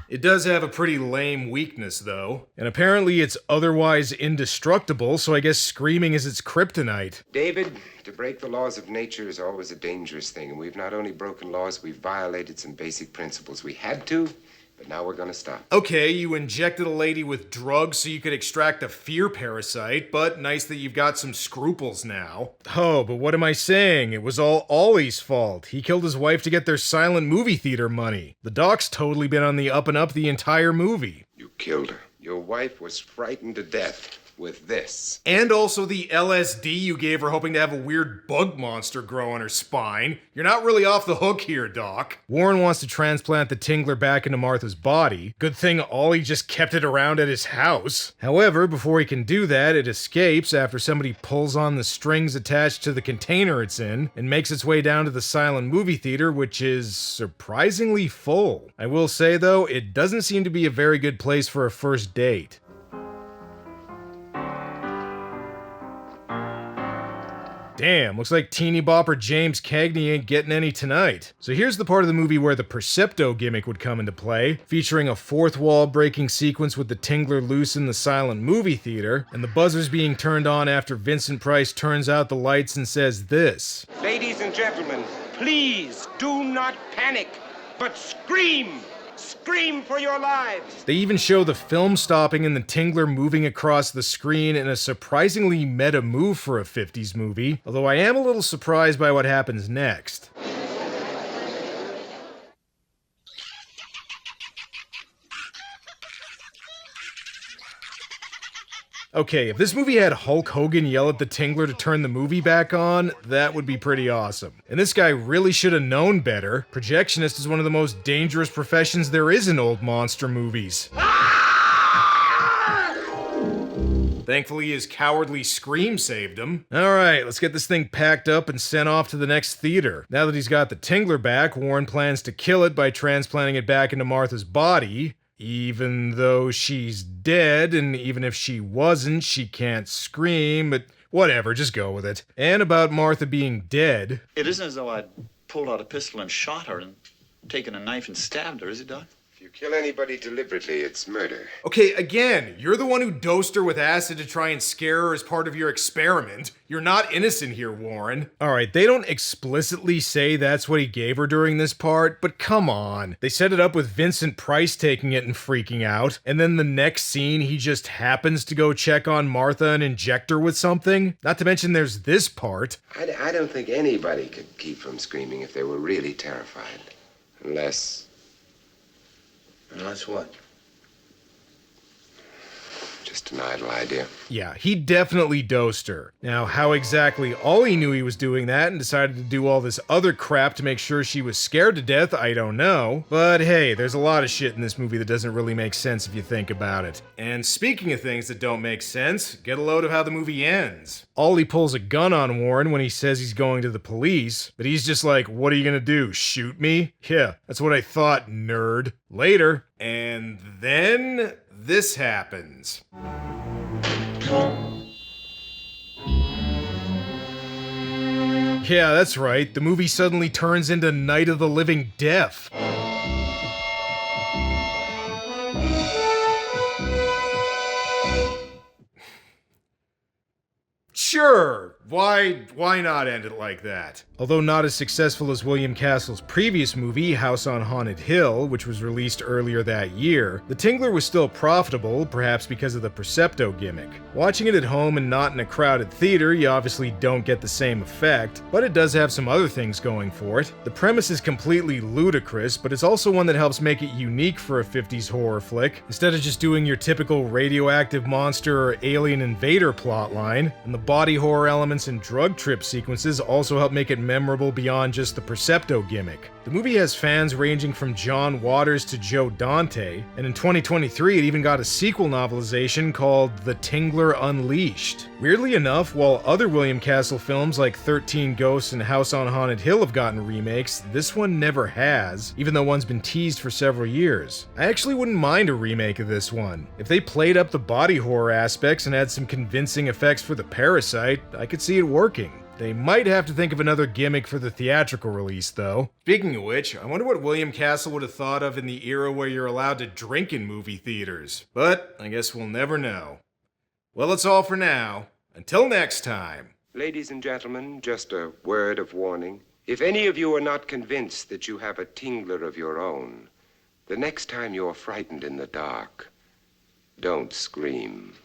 It does have a pretty lame weakness, though. And apparently it's otherwise indestructible, so I guess screaming is its kryptonite. David, to break the laws of nature is always a dangerous thing, and we've not only broken laws, we've violated some basic principles. We had to, but now we're gonna stop. Okay, you injected a lady with drugs so you could extract a fear parasite, but nice that you've got some scruples now. Oh, but what am I saying? It was all Ollie's fault. He killed his wife to get their silent movie theater money. The doc's totally been on the up and up the entire movie. You killed her. Your wife was frightened to death with this. And also the LSD you gave her hoping to have a weird bug monster grow on her spine. You're not really off the hook here, Doc. Warren wants to transplant the Tingler back into Martha's body. Good thing Ollie just kept it around at his house. However, before he can do that, it escapes after somebody pulls on the strings attached to the container it's in and makes its way down to the silent movie theater, which is surprisingly full. I will say though, it doesn't seem to be a very good place for a first date. Damn, looks like teeny bopper James Cagney ain't getting any tonight. So here's the part of the movie where the Percepto gimmick would come into play, featuring a fourth wall breaking sequence with the Tingler loose in the silent movie theater, and the buzzers being turned on after Vincent Price turns out the lights and says this. Ladies and gentlemen, please do not panic, but scream! Scream for your lives! They even show the film stopping and the Tingler moving across the screen in a surprisingly meta move for a 50s movie, although I am a little surprised by what happens next. Okay, if this movie had Hulk Hogan yell at the Tingler to turn the movie back on, that would be pretty awesome. And this guy really should have known better. Projectionist is one of the most dangerous professions there is in old monster movies. Thankfully, his cowardly scream saved him. Alright, let's get this thing packed up and sent off to the next theater. Now that he's got the Tingler back, Warren plans to kill it by transplanting it back into Martha's body. Even though she's dead, and even if she wasn't, she can't scream, but whatever, just go with it. And about Martha being dead. It isn't as though I'd pulled out a pistol and shot her and taken a knife and stabbed her, is it, Doc? If you kill anybody deliberately, it's murder. Okay, again, you're the one who dosed her with acid to try and scare her as part of your experiment. You're not innocent here, Warren. Alright, they don't explicitly say that's what he gave her during this part, but come on. They set it up with Vincent Price taking it and freaking out, and then the next scene he just happens to go check on Martha and inject her with something. Not to mention there's this part. I don't think anybody could keep from screaming if they were really terrified. Unless what? Just an idle idea. Yeah, he definitely dosed her. Now, how exactly all he knew he was doing that and decided to do all this other crap to make sure she was scared to death, I don't know. But hey, there's a lot of shit in this movie that doesn't really make sense if you think about it. And speaking of things that don't make sense, get a load of how the movie ends. Ollie pulls a gun on Warren when he says he's going to the police, but he's just like, what are you gonna do, shoot me? Yeah, that's what I thought, nerd. Later. And then this happens. Yeah, that's right. The movie suddenly turns into Night of the Living Death. Sure, why not end it like that? Although not as successful as William Castle's previous movie, House on Haunted Hill, which was released earlier that year, The Tingler was still profitable, perhaps because of the Percepto gimmick. Watching it at home and not in a crowded theater, you obviously don't get the same effect, but it does have some other things going for it. The premise is completely ludicrous, but it's also one that helps make it unique for a 50s horror flick, instead of just doing your typical radioactive monster or alien invader plotline, and the body horror elements and drug trip sequences also help make it memorable beyond just the Percepto gimmick. The movie has fans ranging from John Waters to Joe Dante, and in 2023 it even got a sequel novelization called The Tingler Unleashed. Weirdly enough, while other William Castle films like 13 Ghosts and House on Haunted Hill have gotten remakes, this one never has, even though one's been teased for several years. I actually wouldn't mind a remake of this one. If they played up the body horror aspects and had some convincing effects for the parasite, I could see it working. They might have to think of another gimmick for the theatrical release, though. Speaking of which, I wonder what William Castle would have thought of in the era where you're allowed to drink in movie theaters. But I guess we'll never know. Well, that's all for now. Until next time. Ladies and gentlemen, just a word of warning. If any of you are not convinced that you have a Tingler of your own, the next time you're frightened in the dark, don't scream.